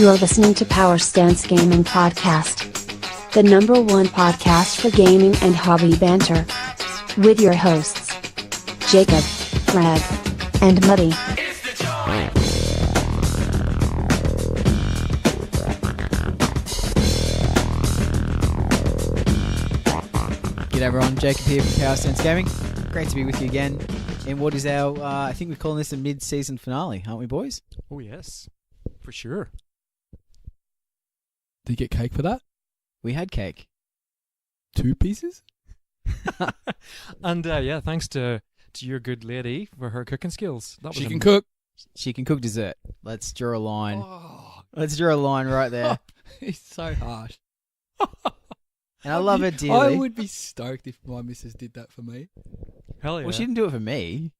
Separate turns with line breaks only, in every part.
You are listening to Power Stance Gaming Podcast, the #1 podcast for gaming and hobby banter. With your hosts, Jacob, Greg, and Muddi.
G'day everyone, Jacob here from Power Stance Gaming. Great to be with you again in what is our, I think we're calling this a mid-season finale, aren't we, boys?
Oh, yes. For sure.
Did you get cake for that?
We had cake.
2 pieces?
And yeah, thanks to your good lady for her cooking skills.
She can cook.
She can cook dessert. Let's draw a line.
Oh,
Let's draw a line right there.
he's so harsh.
And I love her dearly.
I would be stoked if my missus did that for me.
Hell yeah.
Well, she didn't do it for me.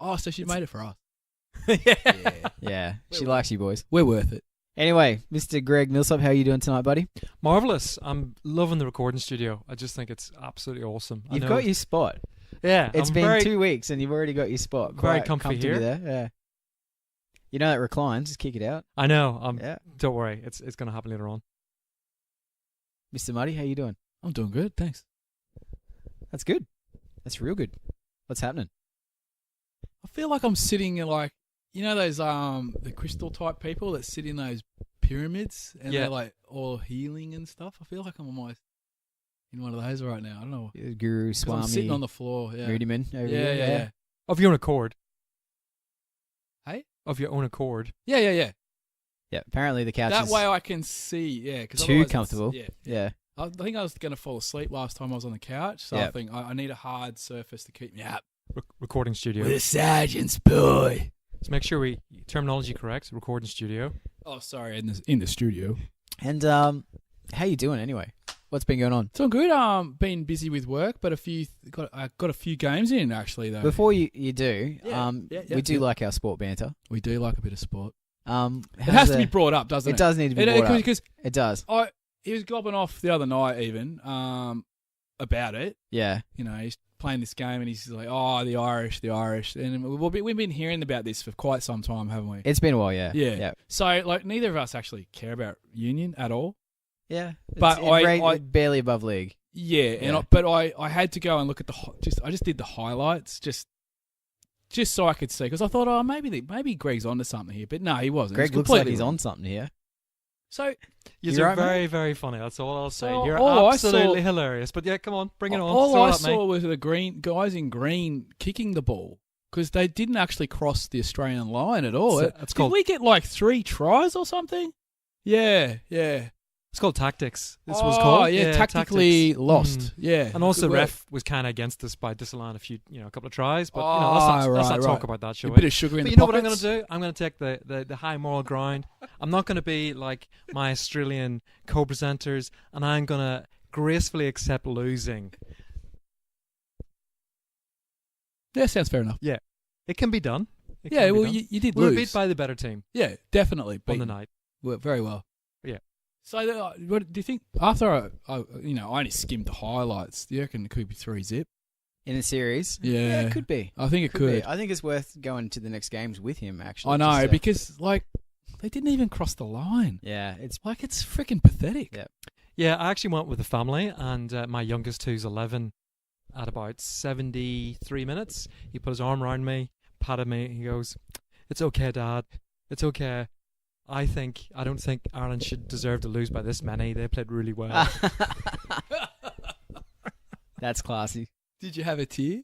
Oh, so she made it for us.
Yeah.
Yeah, she likes you boys.
We're worth it.
Anyway, Mr. Greg Millsop, how are you doing tonight, buddy?
Marvellous. I'm loving the recording studio. I just think it's absolutely awesome.
You've got your spot.
Yeah.
It's
I'm
been
very,
2 weeks and you've already got your spot.
very
Quite
comfy
comfortably
here.
there. Yeah. You know that reclines, just kick it out.
I know.
Yeah.
Don't worry. It's going to happen later on.
Mr. Muddy, how you doing?
I'm doing good, thanks.
That's good. That's real good. What's happening?
I feel like I'm sitting in like, you know those the crystal type people that sit in those pyramids and
Yeah.
they're like all healing and stuff. I feel like I'm almost in one of those right now. I don't know.
Guru
'Cause
Swami.
I'm sitting on the floor. Yeah.
Rudiman over
Yeah,
here.
yeah.
Of your own accord.
Hey?
Of your own accord.
Yeah, yeah, yeah.
Yeah, apparently the couch
That
is
way I can see. Yeah, 'cause
too
otherwise it's-
comfortable.
Yeah.
Yeah.
I think I was going to fall asleep last time I was on the couch, so
Yeah.
I think I need a hard surface to keep me up.
Recording studio.
With a sergeant's boy.
Let's make sure we terminology correct. Recording studio.
Oh, sorry, in the studio.
And how you doing anyway? What's been going on?
So I'm good. Been busy with work, but I got a few games in actually though.
Before you do,
Yeah,
we do like our sport banter.
We do like a bit of sport. It
It
has to be brought up, doesn't it?
It does need to be brought up.
Because
It does.
he was gobbing off the other night even about it.
Yeah.
You know, he's playing this game and he's like, "Oh, the Irish," and we've been hearing about this for quite some time, haven't we?
It's been a while, yeah.
Yeah.
Yeah.
So, like, neither of us actually care about union at all.
Yeah.
But I
barely above league.
Yeah,
Yeah.
but I had to go and look at I just did the highlights just so I could see, because I thought, oh, maybe Greg's onto something here, but no, he wasn't.
Greg
He's
looks like
completely
he's
wrong.
on something here.
So
You're
right, mate?
very, very funny. That's all I'll say.
Well,
You're
all I
absolutely
saw-
hilarious. But yeah, come on. Bring it on.
all
Throw
I
it at me.
saw was the green guys in green kicking the ball because they didn't actually cross the Australian line at all.
It's
Did
called-
we get like 3 tries or something? Yeah.
It's called tactics. This was
Oh,
called.
yeah, tactically
tactics.
lost.
Mm.
Yeah,
And also,
good work.
ref was kind of against us by disallowing a couple of tries. But
Oh,
let's not
right,
talk
right.
about that, shall
A
we?
bit of sugar in
But
the
you know what I'm going
pockets.
to do? I'm going to take the high moral grind. I'm not going to be like my Australian co-presenters, and I'm going to gracefully accept losing.
Yeah, sounds fair enough.
It can be done. It
Yeah,
can be
well,
done.
you did
we were
lose.
beat by the better team
Yeah, definitely
on the
beaten.
night.
Worked very well.
Yeah.
So, what do you think? After I only skimmed the highlights. Do you reckon it could be 3-0?
In the series?
Yeah.
it could be.
I think it could.
be. I think it's worth going to the next games with him, actually.
I know
just to-
because they didn't even cross the line.
Yeah, it's...
It's freaking pathetic.
Yeah.
Yeah, I actually went with the family, and my youngest, who's 11, at about 73 minutes, he put his arm around me, patted me, he goes, "It's okay, Dad. It's okay. I don't think Ireland should deserve to lose by this many. They played really well."
That's classy.
Did you have a tear?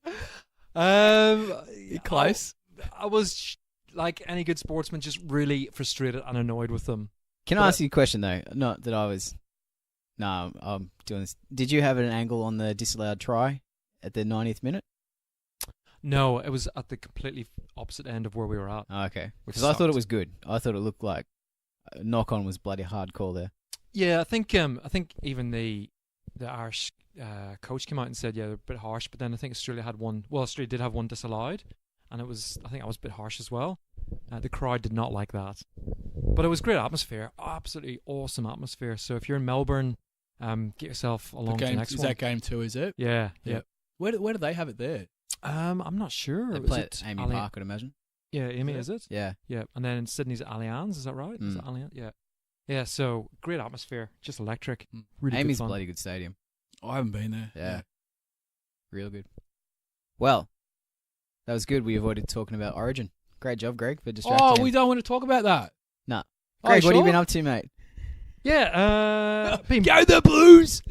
You're
Close.
I was, like any good sportsman, just really frustrated and annoyed with them.
Can I ask you a question, though? Not that I was... No, I'm doing this. Did you have an angle on the disallowed try at the 90th minute?
No, it was at the completely opposite end of where we were at.
Oh, okay.
Which
Because I thought it
sucked.
was good. I thought it looked like knock-on was bloody hardcore there.
Yeah, I think even the Irish coach came out and said, yeah, they're a bit harsh, but then I think Australia had one. Well, Australia did have one disallowed, and I think I was a bit harsh as well. The crowd did not like that, but it was great atmosphere, absolutely awesome atmosphere. So if you're in Melbourne, get yourself along to the next
Is
one.
that game 2? Is it?
Yeah.
Where do they have it there?
I'm not sure.
They
Is
play
it
at Amy
Ali-
Park, I'd imagine.
Yeah, Amy,
Is
is it?
Yeah.
Yeah, and then in Sydney's Allianz, is that right? Is
Mm.
it Allianz? Yeah. Yeah, so great atmosphere, just electric. Really
Amy's
good fun.
bloody good stadium.
I haven't been there.
Yeah. Real good. Well, that was good. We avoided talking about Origin. Great job, Greg, for distracting
Oh,
him.
we don't want to talk about that.
Nah.
Oh,
Greg, what have you
sure?
been up to, mate?
Yeah, been
Go the Blues!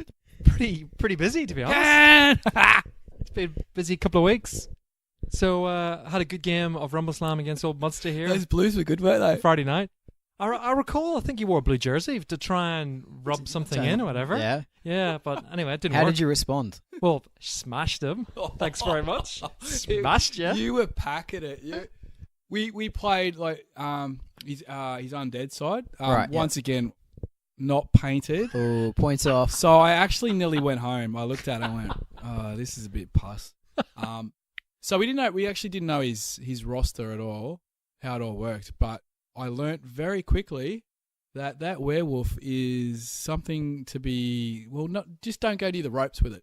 pretty busy, to be honest.
Can!
It's been a busy couple of weeks. So had a good game of Rumble Slam against Old Mudster here
Those Blues were good, weren't they?
Friday night. I recall, I think you wore a blue jersey to try and rub something in or whatever.
Yeah.
Yeah, but anyway, it didn't
How
work.
did you respond?
Well, smashed him. Thanks very much. Smashed you.
You were packing it. We played like his undead side.
Right, yeah.
Once again, not painted.
Oh, points off.
So I actually nearly went home. I looked at it and went, "Oh, this is a bit pus." So we didn't know. We actually didn't know his roster at all, how it all worked. But I learnt very quickly that werewolf is something to be. Well, not just don't go near the ropes with it.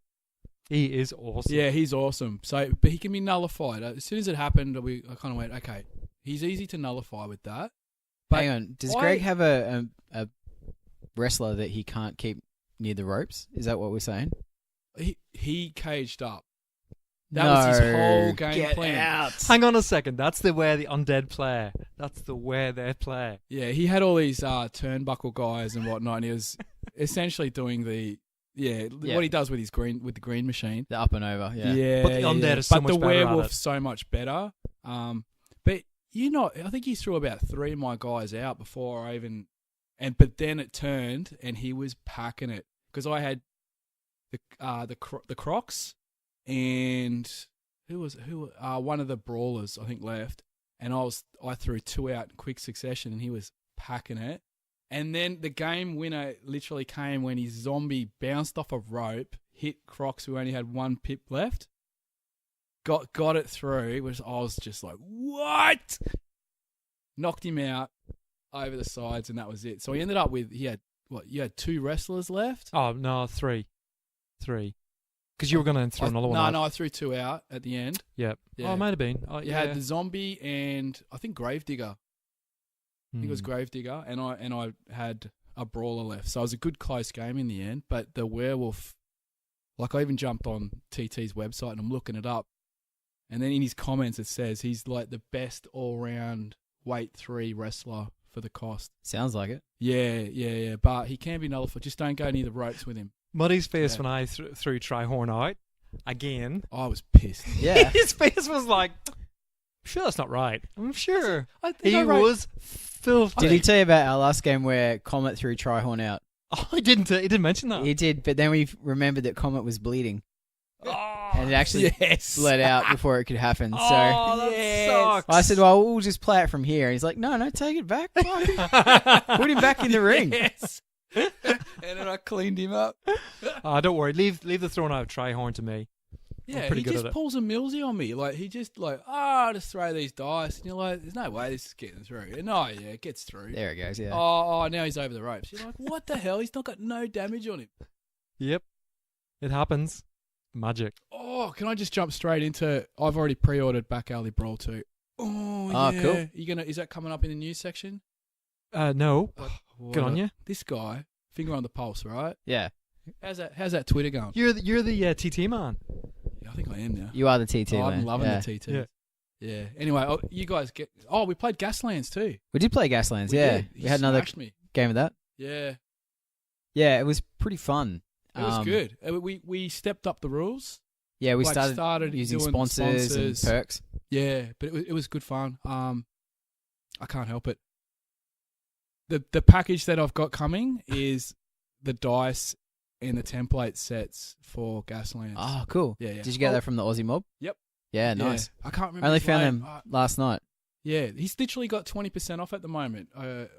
He is awesome.
Yeah, he's awesome. So, but he can be nullified. As soon as it happened, I kind of went, okay, he's easy to nullify with that. But
Hang on. Does Greg have a wrestler that he can't keep near the ropes? Is that what we're saying?
he caged up. That was his whole game
Get
plan.
out.
Hang on a second. That's the way the undead play. That's the way they play.
Yeah, he had all these turnbuckle guys and whatnot, and he was essentially doing what he does with the green machine.
The up and over. Yeah.
But the undead is so
but
much
the
better at
werewolf's
it.
so much better. But I think he threw about 3 of my guys out before I even, but then it turned and he was packing it because I had the Crocs and who one of the brawlers I think left, and I threw 2 out in quick succession and he was packing it. And then the game winner literally came when his zombie bounced off a rope, hit Crocs who only had 1 pip left, got it through. I was just like, what? Knocked him out over the sides, and that was it. So he ended up with you had 2 wrestlers left.
Oh no, 3. Because you were going to throw another one out.
No, I threw 2 out at the end.
Yep.
Yeah.
Oh, it might have been. Oh,
You
yeah.
had the zombie and I think Gravedigger. I think it was Gravedigger, and I had a brawler left. So it was a good close game in the end. But the werewolf, like I even jumped on TT's website and I'm looking it up, and then in his comments it says he's like the best all-round weight 3 wrestler for the cost.
Sounds like it.
Yeah. But he can be nullified. Just don't go near the ropes with him.
Muddy's face when I threw Trihorn out again.
I was pissed.
Yeah.
His face was like, I'm sure that's not right. I'm sure.
I think
He
I wrote-
was filthy.
Did he tell you about our last game where Comet threw Trihorn out?
Oh, he didn't mention that.
He did, but then we remembered that Comet was bleeding.
Oh,
And it actually
Yes.
bled out before it could happen. So
that
Yes.
sucks.
I said, well, we'll just play it from here. And he's like, no, take it back. Put him back in the ring.
Yes. And then I cleaned him up.
Don't worry. Leave the throwing out of Trihorn to me.
Yeah,
pretty
he
good
just
at it.
pulls a millsy on me. Like, he just like, I'll just throw these dice. And you're like, there's no way this is getting through. And it gets through.
There it goes, yeah.
Oh, now he's over the ropes. You're like, what the hell? He's not got no damage on him.
Yep. It happens. Magic.
Oh, can I just jump straight into, I've already pre-ordered Back Alley Brawl 2. Oh,
Oh,
yeah.
cool.
Is that coming up in the news section?
No.
What
Good on you.
This guy, finger on the pulse, right?
Yeah.
How's that Twitter going?
You're the TT man.
Yeah, I think I am now.
You are the TT,
Oh,
man.
I'm loving
yeah.
the TT.
Yeah.
Yeah. Anyway, you guys we played Gaslands too.
We did play Gaslands,
We
yeah.
did.
We
He
had another
smashed me.
game of that.
Yeah.
Yeah, it was pretty fun.
It was good. We stepped up the rules.
Yeah, we
Like,
started using
doing
sponsors and perks.
Yeah, but it was good fun. I can't help it. The package that I've got coming is the dice and the template sets for Gaslands.
Oh, cool.
Yeah.
Did you get that from the Aussie mob?
Yep.
Yeah, nice.
I can't remember.
I only
his
found
name.
them last night.
Yeah, he's literally got 20% off at the moment.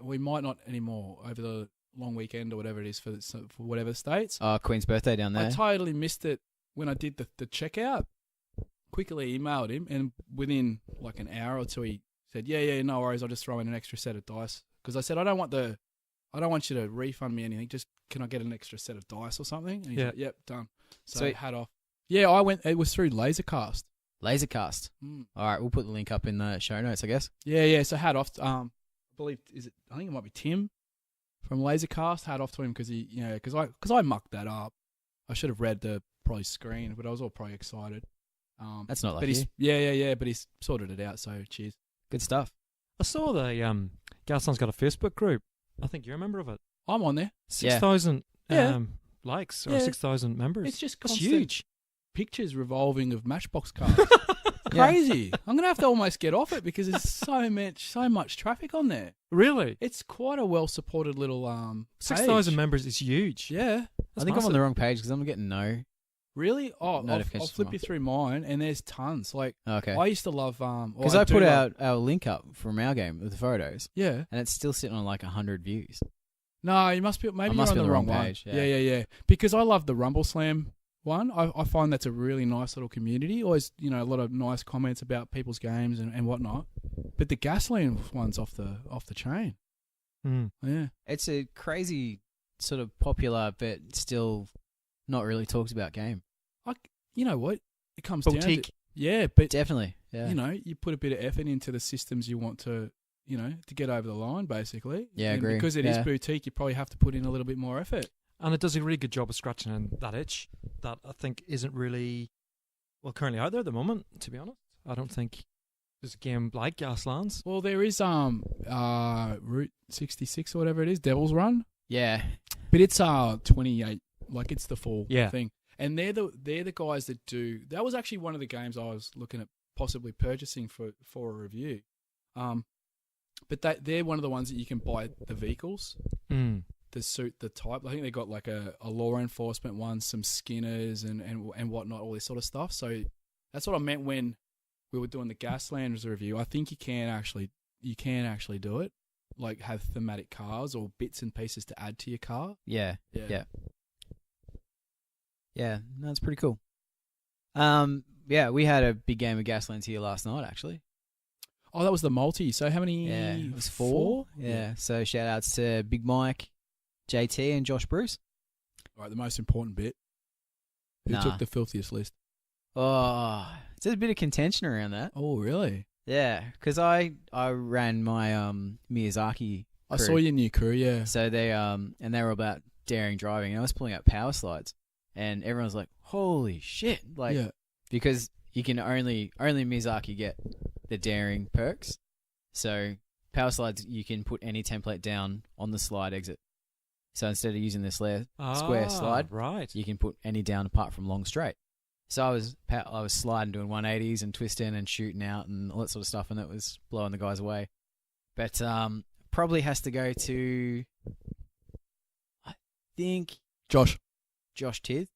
We might not anymore over the long weekend or whatever it is for whatever states.
Oh, Queen's birthday down there.
I totally missed it when I did the checkout. Quickly emailed him, and within like an hour or two, he said, "Yeah, no worries. I'll just throw in an extra set of dice." Because I said, I don't want you to refund me anything. Just can I get an extra set of dice or something? And he's like, "Yep, done." So
Sweet.
hat off. Yeah, I went. It was through Lasercast.
Lasercast.
Mm.
All right, we'll put the link up in the show notes, I guess.
Yeah. So hat off. I believe I think it might be Tim from Lasercast. Hat off to him because because I mucked that up. I should have read the probably screen, but I was all probably excited.
That's not like
but
you.
he's yeah, but he's sorted it out. So cheers.
Good stuff.
I saw the Gasland's got a Facebook group. I think you're a member of it.
I'm on there.
6,000
Yeah.
likes or
Yeah.
6,000 members.
It's just
That's
constant
huge.
pictures revolving of Matchbox cars. Crazy. I'm gonna have to almost get off it because there's so much traffic on there.
Really?
It's quite a well supported little
6,000
page.
members is huge.
Yeah.
I think I'm on the wrong page because I'm getting no.
Really? Oh, I'll
Notifications
flip
come
you
up.
through mine, and there's tons. Like
Okay.
I used to love
Because I put out our link up from our game with the photos,
Yeah.
and it's still sitting on like 100 views.
No, you must be. Maybe you're on the wrong
page.
one. Yeah. Because I love the Rumble Slam one. I find that's a really nice little community. Always, a lot of nice comments about people's games and whatnot. But the Gasland one's off the chain.
Mm.
Yeah.
It's a crazy sort of popular, but still not really talked about game.
You know what? It comes down
Boutique.
to but
Definitely. Yeah.
you put a bit of effort into the systems you want to get over the line, basically.
Yeah, I
And
agree.
because it is
Yeah.
boutique, you probably have to put in a little bit more effort.
And it does a really good job of scratching in that itch that I think isn't really, currently out there at the moment, to be honest. I don't think there's a game like Gaslands.
Well, there is Route 66 or whatever it is, Devil's Run,
Yeah.
but it's 28, like it's the full
Yeah.
thing. And they're the guys that do. That was actually one of the games I was looking at possibly purchasing for a review. But they're one of the ones that you can buy the vehicles
Mm.
to suit the type. I think they got like a law enforcement one, some Skinners and whatnot, all this sort of stuff. So that's what I meant when we were doing the Gaslands review. I think you can actually do it, like have thematic cars or bits and pieces to add to your car.
Yeah.
Yeah.
Yeah. No, it's pretty cool. Yeah, we had a big game of Gaslands here last night, actually.
Oh, that was the multi. So how many?
Yeah, it was 4. Yeah. So shout outs to Big Mike, JT, and Josh Bruce.
All right, the most important bit. Who
Nah.
took the filthiest list?
Oh, there's a bit of contention around that.
Oh, really?
Yeah, because I ran my Miyazaki
I
crew.
saw your new crew, yeah.
So they and they were about daring driving, and I was pulling out power slides, and everyone was like, "Holy shit!" Like,
yeah.
because you can only Miyazaki get the daring perks. So power slides, you can put any template down on the slide exit. So instead of using the square slide,
Right.
you can put any down apart from long straight. So I was sliding, doing 180s and twisting and shooting out and all that sort of stuff, and it was blowing the guys away. But probably has to go to, I think,
Josh.
Tith.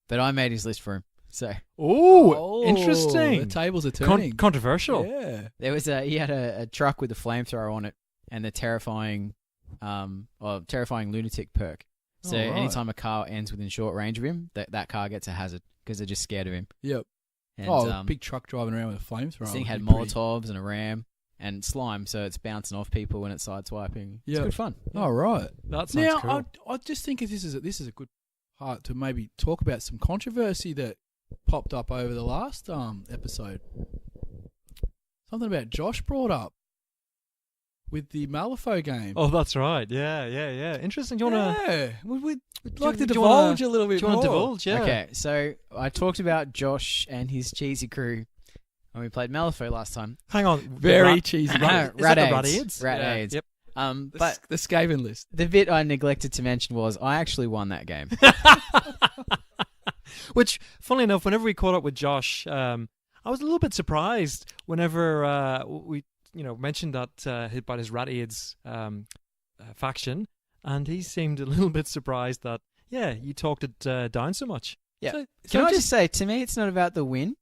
But I made his list for him. So
Oh, interesting.
The tables are turning.
Controversial.
Yeah.
there was he had a truck with a flamethrower on it and the terrifying lunatic perk. So
Oh, right.
anytime a car ends within short range of him, that car gets a hazard because they're just scared of him.
Yep.
And,
Big truck driving around with a flamethrower.
this thing had
would be pretty-
Molotovs and a ram and slime, so it's bouncing off people when it's sideswiping. It's
Yeah.
good fun.
Oh, right.
That sounds
Now,
cool.
I just think this is a good part to maybe talk about some controversy that popped up over the last episode. Something about Josh brought up with the Malifaux game.
Oh, that's right. Yeah. Interesting. Do you want to...
Yeah, we'd
Do
like to
you wanna-
divulge a little bit
Do you
more.
want to divulge? Yeah.
Okay, so I talked about Josh and his cheesy crew when we played Malifaux last time.
Hang on.
Very cheesy.
Is that the
Rad-Aids.
Rad-Aids?
Rad-Aids.
Yep.
But
The Skaven list.
the bit I neglected to mention was I actually won that game.
Which, funnily enough, whenever we caught up with Josh, I was a little bit surprised whenever we, mentioned that hit by his Rat-Aids faction, and he seemed a little bit surprised that, you talked it down so much.
Yeah.
So
Can I just say, to me, it's not about the win.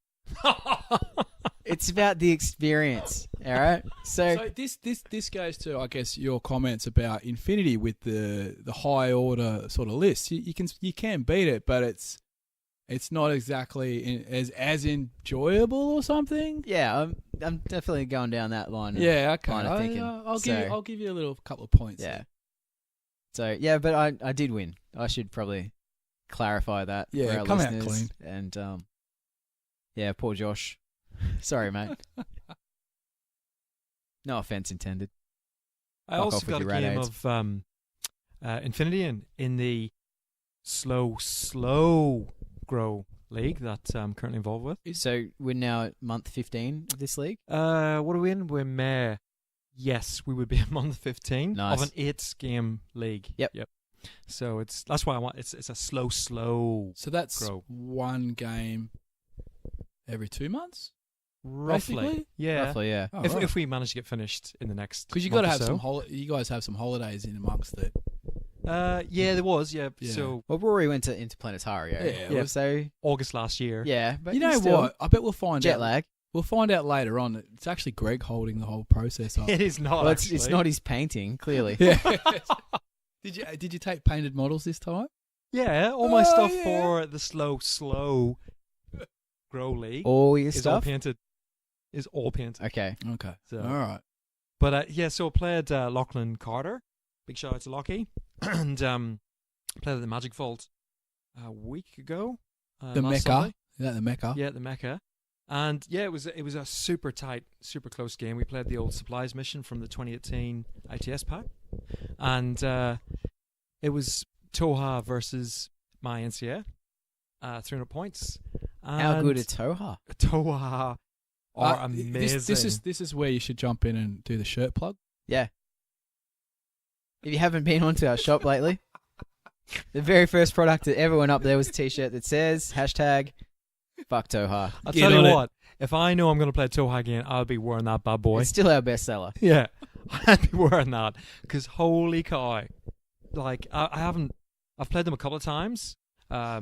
It's about the experience. All right.
So this goes to, I guess, your comments about Infinity with the high order sort of list. You can beat it, but it's not exactly as enjoyable or something.
yeah, I'm definitely going down that line.
Yeah, okay.
Line of thinking.
I'll give you a little couple of points.
Yeah. So yeah, but I did win. I should probably clarify that.
Yeah,
for our
come out
listeners. And yeah, poor Josh. Sorry, mate. No offense intended.
I
Fuck
also
off with
got a
your
game
Rat-Aids.
of Infinity in the slow grow league that I'm currently involved with.
So we're now at month 15 of this league.
What are we in? We're May. Yes, we would be in month 15
Nice.
of an 8-game league.
Yep.
So that's why I want it's a slow
So that's
grow.
one game every 2 months,
Roughly.
basically?
Yeah.
Roughly, yeah.
Oh,
If we manage to get finished in the next,
because you
month
got to
or
have
so.
you guys have some holidays in amongst it.
Yeah, there was. Yeah.
Yeah.
So
Well, Rory went to Interplanetario.
Yeah.
So
August last year.
yeah, but
You know
still,
what? I bet we'll find
Jet
out.
lag.
We'll find out later on. It's actually Greg holding the whole process up.
It is not.
Well,
actually.
it's not his painting, clearly.
Yeah. Did you take painted models this time?
Yeah, all my
Oh,
stuff
yeah.
for the slow grow league
All your
is all
stuff.
painted. Is all painted.
Okay.
Okay.
So-
All right.
But yeah, so I played Lachlan Carter. Big shout out to Lockie. And played at the Magic Vault a week ago.
The
last
Mecca.
Sunday.
Is that the Mecca?
Yeah, the Mecca. And yeah, it was a super tight, super close game. We played the old supplies mission from the 2018 ITS pack, and it was Toha versus my NCA, 300 points.
How
And
good is Toha?
Toha are
This
amazing.
this is where you should jump in and do the shirt plug.
Yeah. If you haven't been onto our shop lately, the very first product that ever went up there was a T-shirt that says #Fuck Toha.
I'll
Get
tell
on
you
it.
what, if I know I'm going to play Toha again, I'll be wearing that bad boy.
It's still our bestseller.
Yeah, I'd be wearing that because holy cow! Like I've played them a couple of times, but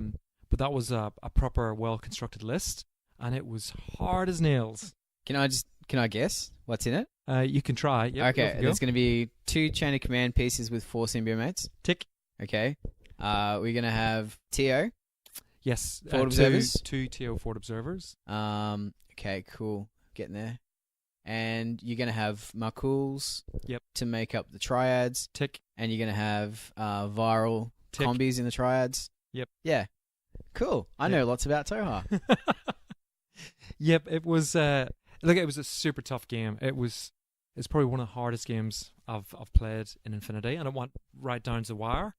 that was a proper, well constructed list, and it was hard as nails.
Can I guess what's in it?
You can try. Yep,
Okay,
go.
there's going to be 2 chain of command pieces with 4 symbiomates.
Tick.
Okay. We're going to have TO.
Yes,
Forward observers?
two TO forward observers.
Okay, cool. Getting there. And you're going to have Makuls.
Yep.
To make up the triads.
Tick.
And you're going to have viral
Tick.
combis in the triads.
Yep.
Yeah. Cool. I know lots about Toha.
Yep, it was. Look, it was a super tough game. It's probably one of the hardest games I've played in Infinity, and it went right down to the wire,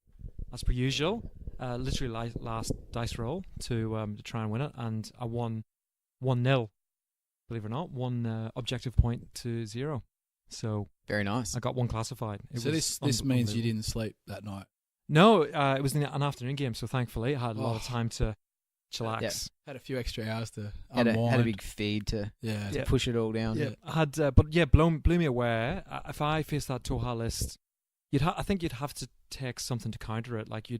as per usual. Literally last dice roll to try and win it, and I won 1-0. Believe it or not, 1 objective point to 0. So
Very nice.
I got 1 classified.
So this means you didn't sleep that night.
No, it was an afternoon game, so thankfully I had a lot of time to chillax.
Had a few extra hours to
Had
unwind.
a big feed to
yeah.
Yeah.
push it all down.
Yeah, I had, but yeah, blew me away. If I faced that Toha list, I think you'd have to take something to counter it. Like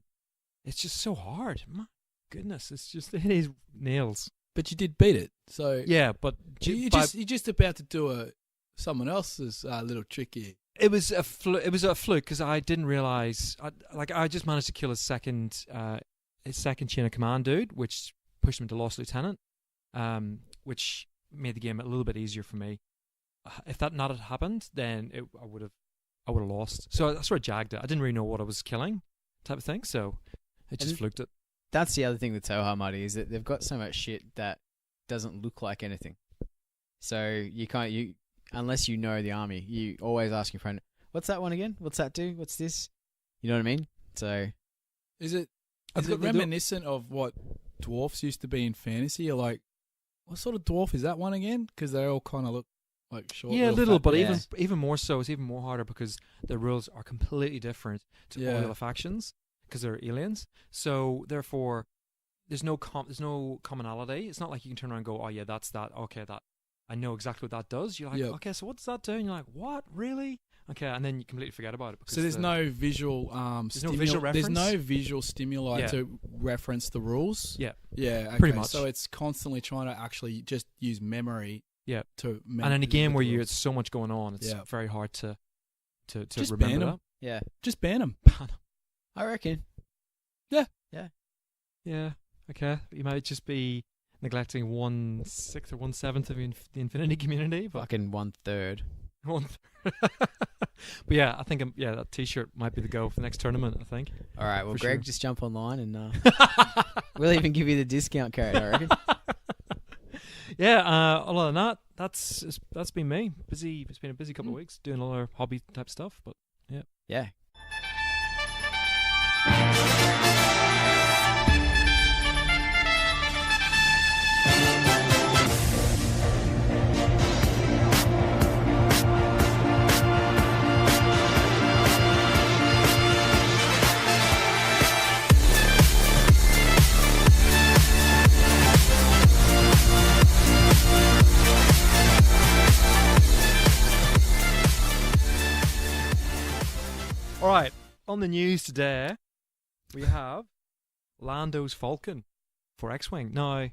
it's just so hard. My goodness, it is nails.
But you did beat it. So
Yeah, but
you're just about to do someone else's little trick here.
it was a fluke because I didn't realize. I just managed to kill his second chain of command dude, which pushed him to Lost Lieutenant, which made the game a little bit easier for me. If that not had happened, then I would have lost. So I sort of jagged it. I didn't really know what I was killing, type of thing. So it just
And
fluked it.
That's the other thing with Toha, Muddi, is that they've got so much shit that doesn't look like anything. So you can't, unless you know the army, you always ask your friend, "What's that one again? What's that do? What's this?" You know what I mean? So
Is it
I've got the-
reminiscent of what dwarfs used to be in fantasy? You're like, what sort of dwarf is that one again? Because they all kind of look like short.
Yeah, a little,
fat
but
guys.
even more so. It's even more harder because the rules are completely different to all
Yeah.
the other factions because they're aliens. So therefore, there's no commonality. It's not like you can turn around and go, "Oh yeah, that's that. Okay, that I know exactly what that does." You're like,
Yep.
"Okay, so what does that do?" And you're like, "What really?" Okay, and then you completely forget about it. Because
So there's no visual
There's no visual
There's no
reference?
visual stimuli
Yeah.
to reference the rules.
Yeah,
Yeah, okay.
Pretty much.
So it's constantly trying to actually just use memory.
Yeah.
To
and in a game where
you
it's so much going on, it's
Yeah.
very hard to
Just
remember
ban 'em.
that.
yeah,
just ban them.
I reckon.
Yeah. Okay. You might just be neglecting 1/6 or 1/7 of the Infinity community, but
Fucking 1/3.
but yeah, I think that T-shirt might be the go for the next tournament. I think.
All right, well,
For
Greg,
sure.
just jump online and we'll even give you the discount code, I reckon.
Yeah. Other than that, that's been me. Busy. It's been a busy couple of weeks doing all our hobby type stuff. But
Yeah.
All right, on the news today, we have Lando's Falcon for X-Wing. Now, I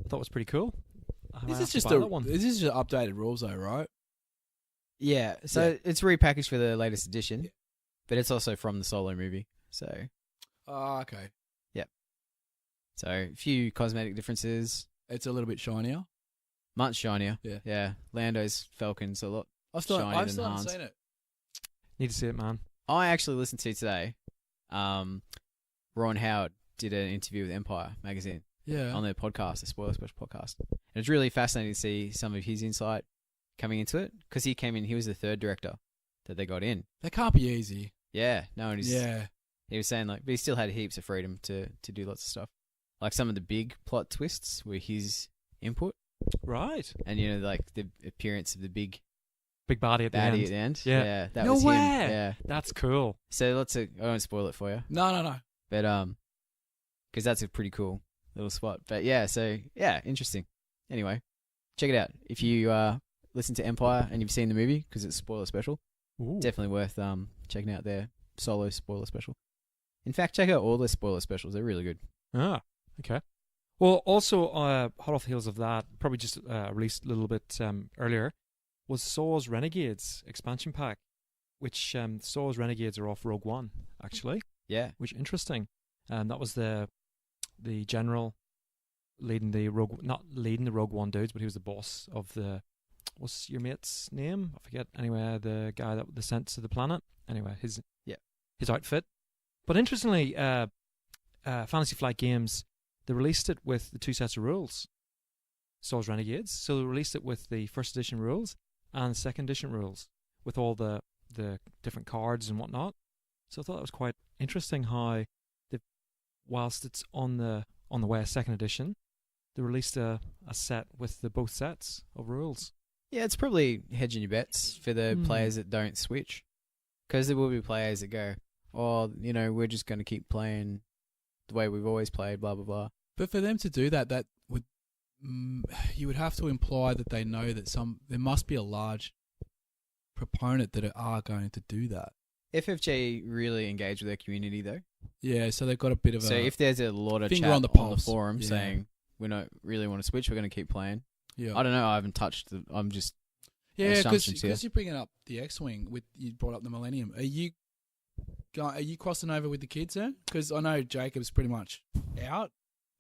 thought it was pretty cool.
This is just updated rules, though, right?
Yeah, so it's repackaged for the latest edition, but it's also from the Solo movie. So,
okay.
Yep. So, a few cosmetic differences.
It's a little bit shinier.
Much shinier.
Yeah.
Yeah. Lando's Falcon's a lot
I
shinier
still
than
haven't
Han's.
seen it.
Need to see it, man.
I actually listened to today. Ron Howard did an interview with Empire magazine on their podcast, the Spoiler Special podcast. And it's really fascinating to see some of his insight coming into it, because he came in, he was the third director that they got in.
That can't be easy.
Yeah, no, and
He
was saying, like, but he still had heaps of freedom to do lots of stuff. Like, some of the big plot twists were his input.
Right.
And, you know, like, the appearance of the big
baddie at the end.
Yeah, that
no
was
way.
him. Yeah.
That's cool.
So lots of, I won't spoil it for you.
No.
But, because that's a pretty cool little spot. But yeah, so, yeah, interesting. Anyway, check it out. If you listen to Empire and you've seen the movie, because it's spoiler special,
Ooh.
definitely worth checking out their Solo spoiler special. In fact, check out all their spoiler specials. They're really good.
Ah, okay. Well, also, hot off the heels of that, probably just released a little bit earlier, was Saw's Renegades expansion pack, which Saw's Renegades are off Rogue One, actually.
Yeah.
Which is interesting. That was the general leading the not leading the Rogue One dudes, but he was the boss of the, what's your mate's name? I forget. Anyway, the guy that was sent to the planet. Anyway, his outfit. But interestingly, Fantasy Flight Games, they released it with the two sets of rules. Saw's Renegades. So they released it with the first edition rules and second edition rules, with all the different cards and whatnot. So I thought that was quite interesting how, whilst it's on the way of second edition, they released a set with the both sets of rules.
Yeah, it's probably hedging your bets for the players that don't switch. Because there will be players that go, oh, you know, we're just going to keep playing the way we've always played, blah, blah, blah.
But for them to do that, that would you would have to imply that they know that there must be a large proponent that are going to do that.
FFG really engage with their community, though.
Yeah, so they've got a bit of
So if there's a lot of
finger
chat
on the
forum saying, we don't really want to switch, we're going to keep playing.
Yeah.
I don't know, I haven't touched I'm just...
Yeah, because you're bringing up the X-Wing, you brought up the Millennium. Are you crossing over with the kids then? Because I know Jacob's pretty much out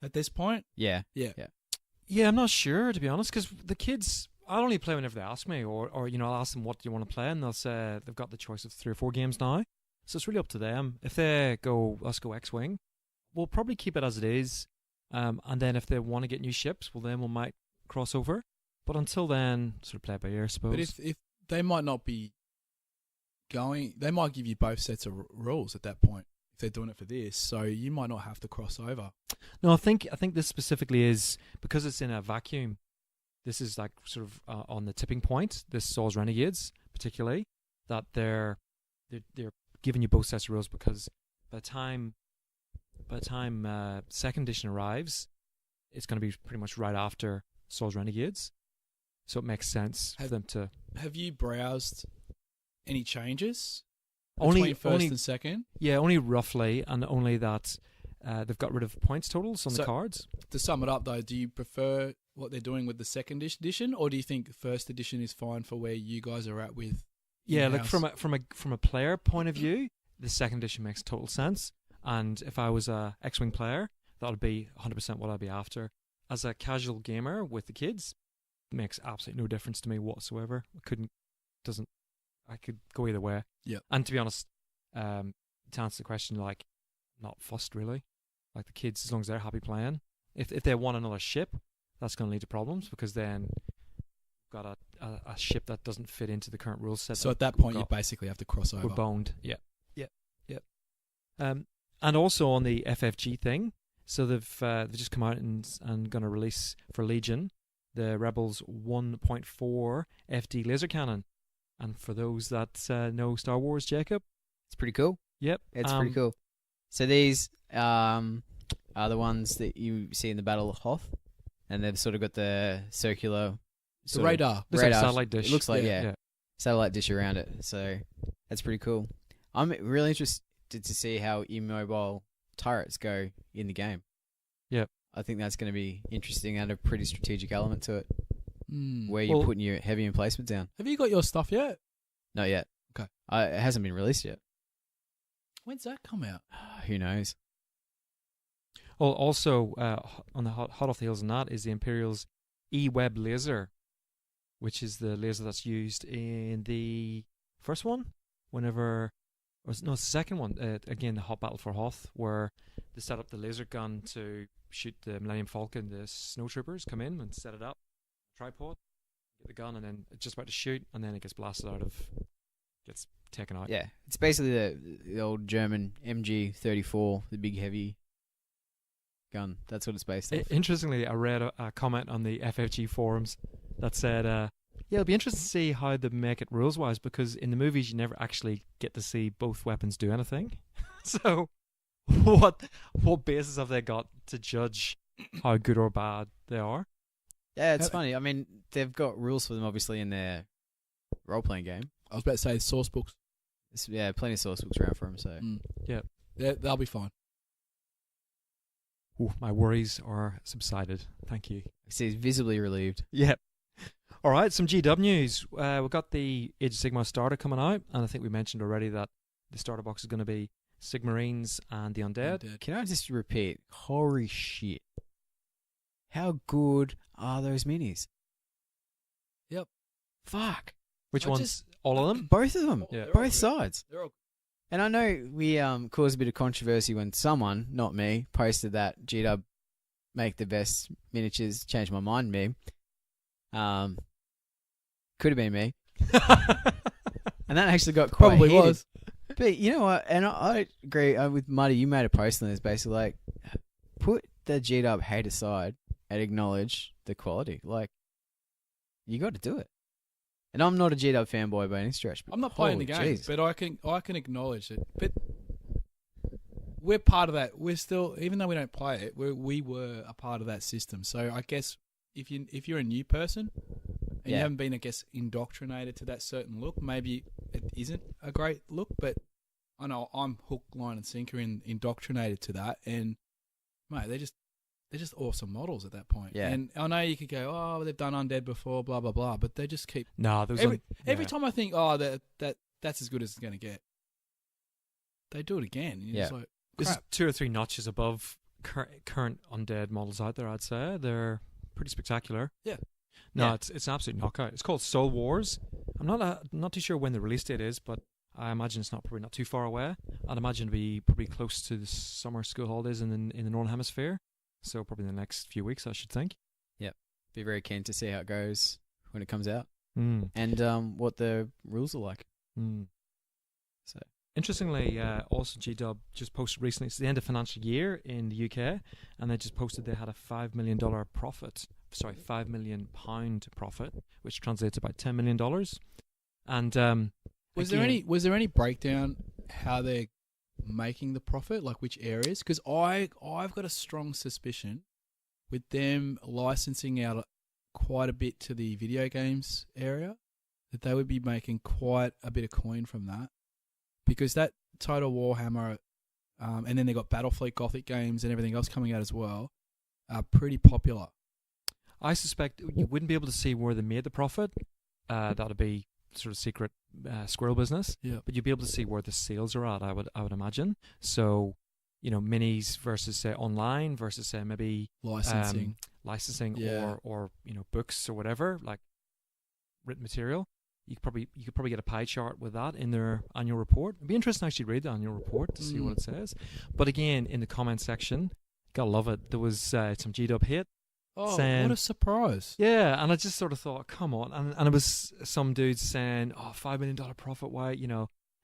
at this point.
Yeah.
Yeah, I'm not sure, to be honest, because the kids, I'll only play whenever they ask me, or you know, I'll ask them, what do you want to play, and they'll say they've got the choice of 3 or 4 games now. So it's really up to them. If they go, let's go X-Wing, we'll probably keep it as it is. And then if they want to get new ships, well, then we might cross over. But until then, sort of play it by ear, I suppose.
But if they might not be going, they might give you both sets of rules at that point if they're doing it for this. So you might not have to cross over.
No, I think this specifically is because it's in a vacuum. This is like sort of on the tipping point. This Saw's Renegades, particularly, that they're giving you both sets of rules, because by the time second edition arrives, it's going to be pretty much right after Saw's Renegades. So it makes sense for them to...
Have you browsed any changes
between
between first and second?
Yeah, only roughly, and only that they've got rid of points totals on the cards.
To sum it up, though, do you prefer what they're doing with the second edition, or do you think first edition is fine for where you guys are at with?
Yeah, like from a player point of view, the second edition makes total sense. And if I was a X-Wing player, that would be 100% what I'd be after. As a casual gamer with the kids, it makes absolutely no difference to me whatsoever. I could go either way.
Yeah.
And to be honest, to answer the question, like, not fussed really. Like the kids, as long as they're happy playing. If they want another ship, that's going to lead to problems, because then you've got a ship that doesn't fit into the current rule set.
So at that point, you basically have to cross over.
We're boned. Yeah. And also on the FFG thing, so they've just come out and going to release for Legion the Rebels 1.4 FD laser cannon. And for those that know Star Wars, Jacob,
It's pretty cool.
yep,
It's pretty cool. So these are the ones that you see in the Battle of Hoth, and they've sort of got the circular
The
sort of
radar.
Looks like a
radar.
satellite dish.
It looks like
yeah.
satellite dish around it. So that's pretty cool. I'm really interested to see how immobile turrets go in the game.
Yep.
I think that's going to be interesting and a pretty strategic element to it,
Mm.
where you're
Well-
putting your heavy emplacement down.
Have you got your stuff yet?
Not yet.
Okay.
It hasn't been released yet.
When's that come out?
Who knows?
Well, also on the hot off the heels of that is the Imperial's E-Web laser, which is the laser that's used in the first one. It's the second one. Again, the Hot Battle for Hoth, where they set up the laser gun to shoot the Millennium Falcon. The snowtroopers come in and set it up, tripod, get the gun, and then it's just about to shoot, and then it gets blasted gets taken out.
Yeah, it's basically the old German MG-34, the big heavy gun. That's what it's based off.
Interestingly, I read a comment on the FFG forums that said, yeah, it'll be interesting to see how they make it rules-wise, because in the movies you never actually get to see both weapons do anything. So what basis have they got to judge how good or bad they are?
Yeah, it's funny. I mean, they've got rules for them, obviously, in their role-playing game.
I was about to say source books.
Yeah, plenty of source books around for them, so...
Yeah.
They'll be fine.
Ooh, my worries are subsided. Thank you.
He's visibly relieved.
Yep. All right, some GW news. We've got the Age of Sigmar starter coming out, and I think we mentioned already that the starter box is going to be Sigmarines and the Undead.
Can I just repeat? Holy shit. How good are those minis?
Yep.
Fuck.
Which
I
ones?
just-
All of them?
Both of them.
Yeah.
They're all
Both
good.
sides.
They're all
And I know we caused a bit of controversy when someone, not me, posted that GW make the best miniatures, change my mind meme. Could have been me. And that actually got quite
Probably
heated.
was.
But you know what? And I agree with Muddi. You made a post on this, basically like, put the GW hate aside and acknowledge the quality. Like, you got to do it. And I'm not a GW fanboy by any stretch. But
I'm not playing the
holy
game,
jeez.
but I can acknowledge it. But we're part of that. We're still, even though we don't play it, we were a part of that system. So I guess if you're a new person and you
Yeah.
haven't been, I guess, indoctrinated to that certain look, maybe it isn't a great look. But I know I'm hook, line, and sinker indoctrinated to that, and mate, they're just awesome models at that point.
Yeah.
And I know you could go, oh, they've done Undead before, blah blah blah, but they just keep.
No, those
Every time I think, oh, that's as good as it's going to get, they do it again. And you're just like,
This is
crap.
2 or 3 notches above current Undead models out there, I'd say. They're pretty spectacular.
Yeah.
No,
Yeah.
it's an absolute knockout. It's called Soul Wars. I'm not too sure when the release date is, but I imagine it's probably not too far away. I'd imagine it'll be probably close to the summer school holidays in the Northern Hemisphere. So probably in the next few weeks, I should think.
Be very keen to see how it goes when it comes out.
Mm.
And what the rules are like.
Mm.
So
Interestingly, also GW just posted recently, it's the end of financial year in the UK, and they just posted they had a $5 million profit. Sorry, £5 million profit, which translates to about $10 million. And
Was there any breakdown how they're making the profit, like which areas? Because I've got a strong suspicion with them licensing out quite a bit to the video games area that they would be making quite a bit of coin from that, because that Total Warhammer, and then they got Battlefleet Gothic games and everything else coming out as well, are pretty popular.
I suspect you wouldn't be able to see where they made the profit. That'd be sort of secret squirrel business.
Yeah.
But you'd be able to see where the sales are at. I would imagine. So, minis versus say online versus say maybe
Licensing.
or books or whatever, like written material. You could probably get a pie chart with that in their annual report. It'd be interesting to actually read the annual report to see what it says. But again, in the comment section, gotta love it. There was some GW hate.
Oh,
saying,
what a surprise.
Yeah, and I just sort of thought, come on. And it was some dudes saying, $5 million profit, why,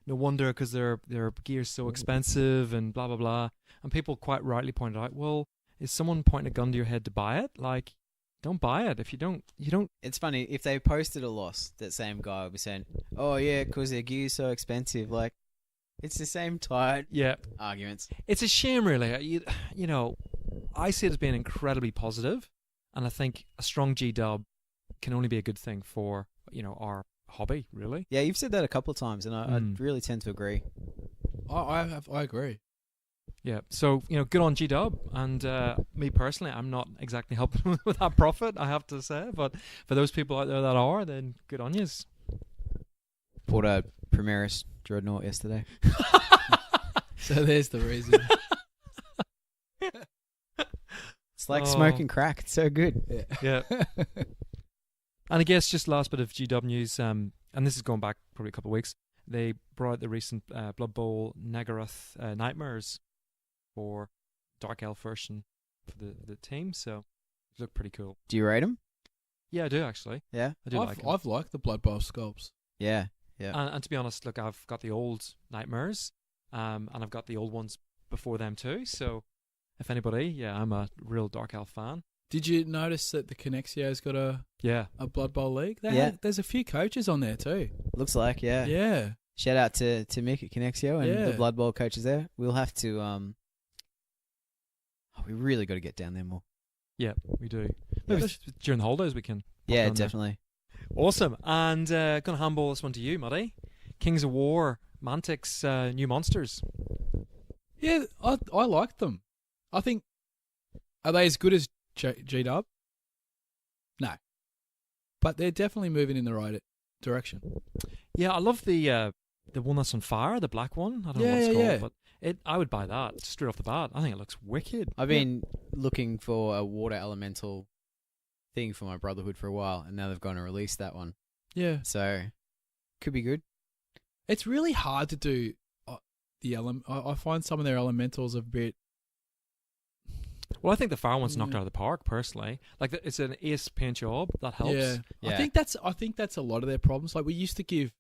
no wonder because their gear's so expensive and blah blah blah. And people quite rightly pointed out, well, is someone pointing a gun to your head to buy it? Like, don't buy it if you don't.
It's funny if they posted a loss. That same guy would be saying, "Oh yeah, because their gear's so expensive." Like, it's the same tired arguments.
It's a shame, really. You know, I see it as being incredibly positive, and I think a strong G-dub can only be a good thing for our hobby, really.
Yeah, you've said that a couple of times, and I really tend to agree.
I agree.
Yeah, so good on G-dub, and me personally, I'm not exactly helping with that profit, I have to say. But for those people out there that are, then good on yous.
Bought a Primaris Dreadnought yesterday.
So there's the reason.
It's like smoking crack. It's so good.
Yeah. And I guess just last bit of G-dub news, and this is going back probably a couple of weeks. They brought out the recent Blood Bowl Nagaroth Nightmares for Dark Elf version for the team, so they look pretty cool.
Do you rate them?
Yeah, I do actually.
Yeah,
I've liked the Blood Bowl sculpts.
Yeah.
And to be honest, look, I've got the old Nightmares, and I've got the old ones before them too. So if anybody, I'm a real Dark Elf fan.
Did you notice that the Connexio's got a Blood Bowl league? There's a few coaches on there too.
Looks like, yeah.
Yeah.
Shout out to Mick at Connexio and the Blood Bowl coaches there. We'll have to we really got to get down there more.
Yeah, we do. Maybe during the holidays we can.
Yeah, definitely.
Awesome. And going to handball this one to you, Muddi. Kings of War, Mantic's new monsters.
Yeah, I like them. I think, are they as good as G-dub? No. But they're definitely moving in the right direction.
Yeah, I love the one that's on fire, the black one. I don't know what it's called, but I would buy that straight off the bat. I think it looks wicked.
I've been looking for a water elemental thing for my Brotherhood for a while, and now they've gone and released that one.
Yeah.
So, could be good.
It's really hard to do the I find some of their elementals a bit...
Well, I think the fire one's knocked out of the park, personally. Like, it's an ace paint job. That helps.
Yeah. I think that's a lot of their problems. Like, we used to give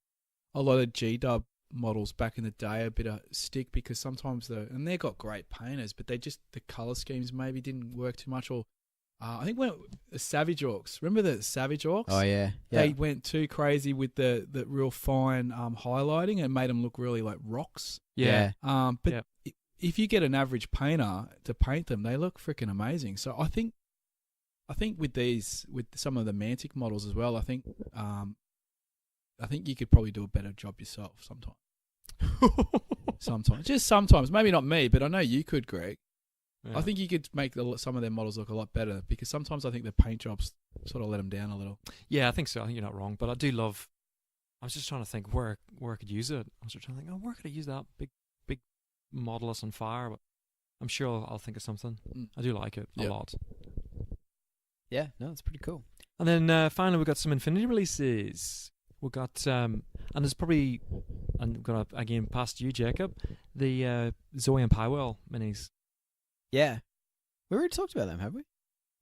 a lot of G-dub models back in the day a bit of stick because sometimes and they got great painters, but the colour schemes maybe didn't work too much. Or I think when the Savage Orcs, remember the Savage Orcs?
Oh yeah.
They went too crazy with the real fine highlighting and made them look really like rocks.
Yeah.
But if you get an average painter to paint them, they look freaking amazing. So I think with some of the Mantic models as well, I think you could probably do a better job yourself sometimes. Just sometimes. Maybe not me, but I know you could, Greg. Yeah. I think you could make some of their models look a lot better because sometimes I think the paint jobs sort of let them down a little.
Yeah, I think so. I think you're not wrong, but I do love. I was just trying to think where I could use it. I was just trying to think, where could I use that big model that's on fire? But I'm sure I'll think of something. I do like it a lot.
Yeah, no, it's pretty cool.
And then finally, we got some Infinity releases. We got and there's probably, and I'm gonna again pass to you, Jacob, the Zoe and Pywell minis.
Yeah, we already talked about them, have we?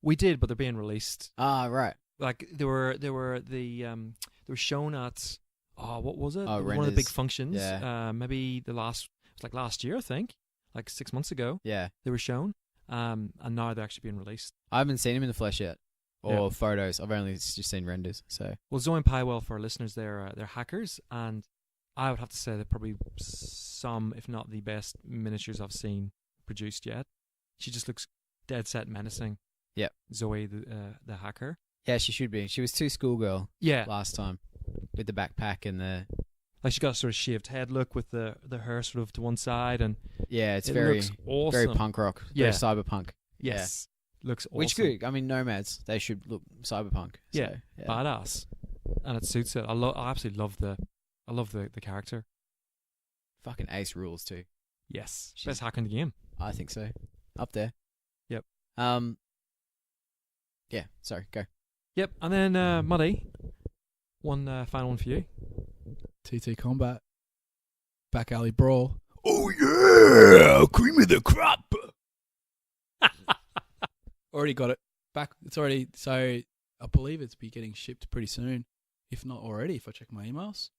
We did, but they're being released.
Ah, right.
Like they were shown at what was it?
One
of the big functions.
Yeah.
Maybe last year, I think, like 6 months ago.
Yeah.
They were shown, and now they're actually being released.
I haven't seen them in the flesh yet. Or photos. I've only just seen renders. So
well, Zoe and Pywell, for our listeners, they're hackers, and I would have to say they're probably some, if not the best miniatures I've seen produced yet. She just looks dead set menacing.
Yeah,
Zoe, the hacker.
Yeah, she should be. She was too schoolgirl.
Yeah,
last time with the backpack and the.
Like she got a sort of shaved head look with the hair sort of to one side, and
it
very looks awesome.
Very punk rock. Very cyberpunk.
Yes. Yeah. Looks awesome.
Which good. I mean, nomads, they should look cyberpunk.
So, badass, and it suits it. I absolutely love the character.
Fucking ace rules too.
Yes, best hacker in the game.
I think so. Up there.
Yep.
Yeah. Sorry. Go.
Yep. And then Muddi, one final one for you.
TT Combat. Back alley brawl. Oh yeah, cream of the crop. Already got it back. It's already, so I believe it's be getting shipped pretty soon, if not already. If I check my emails,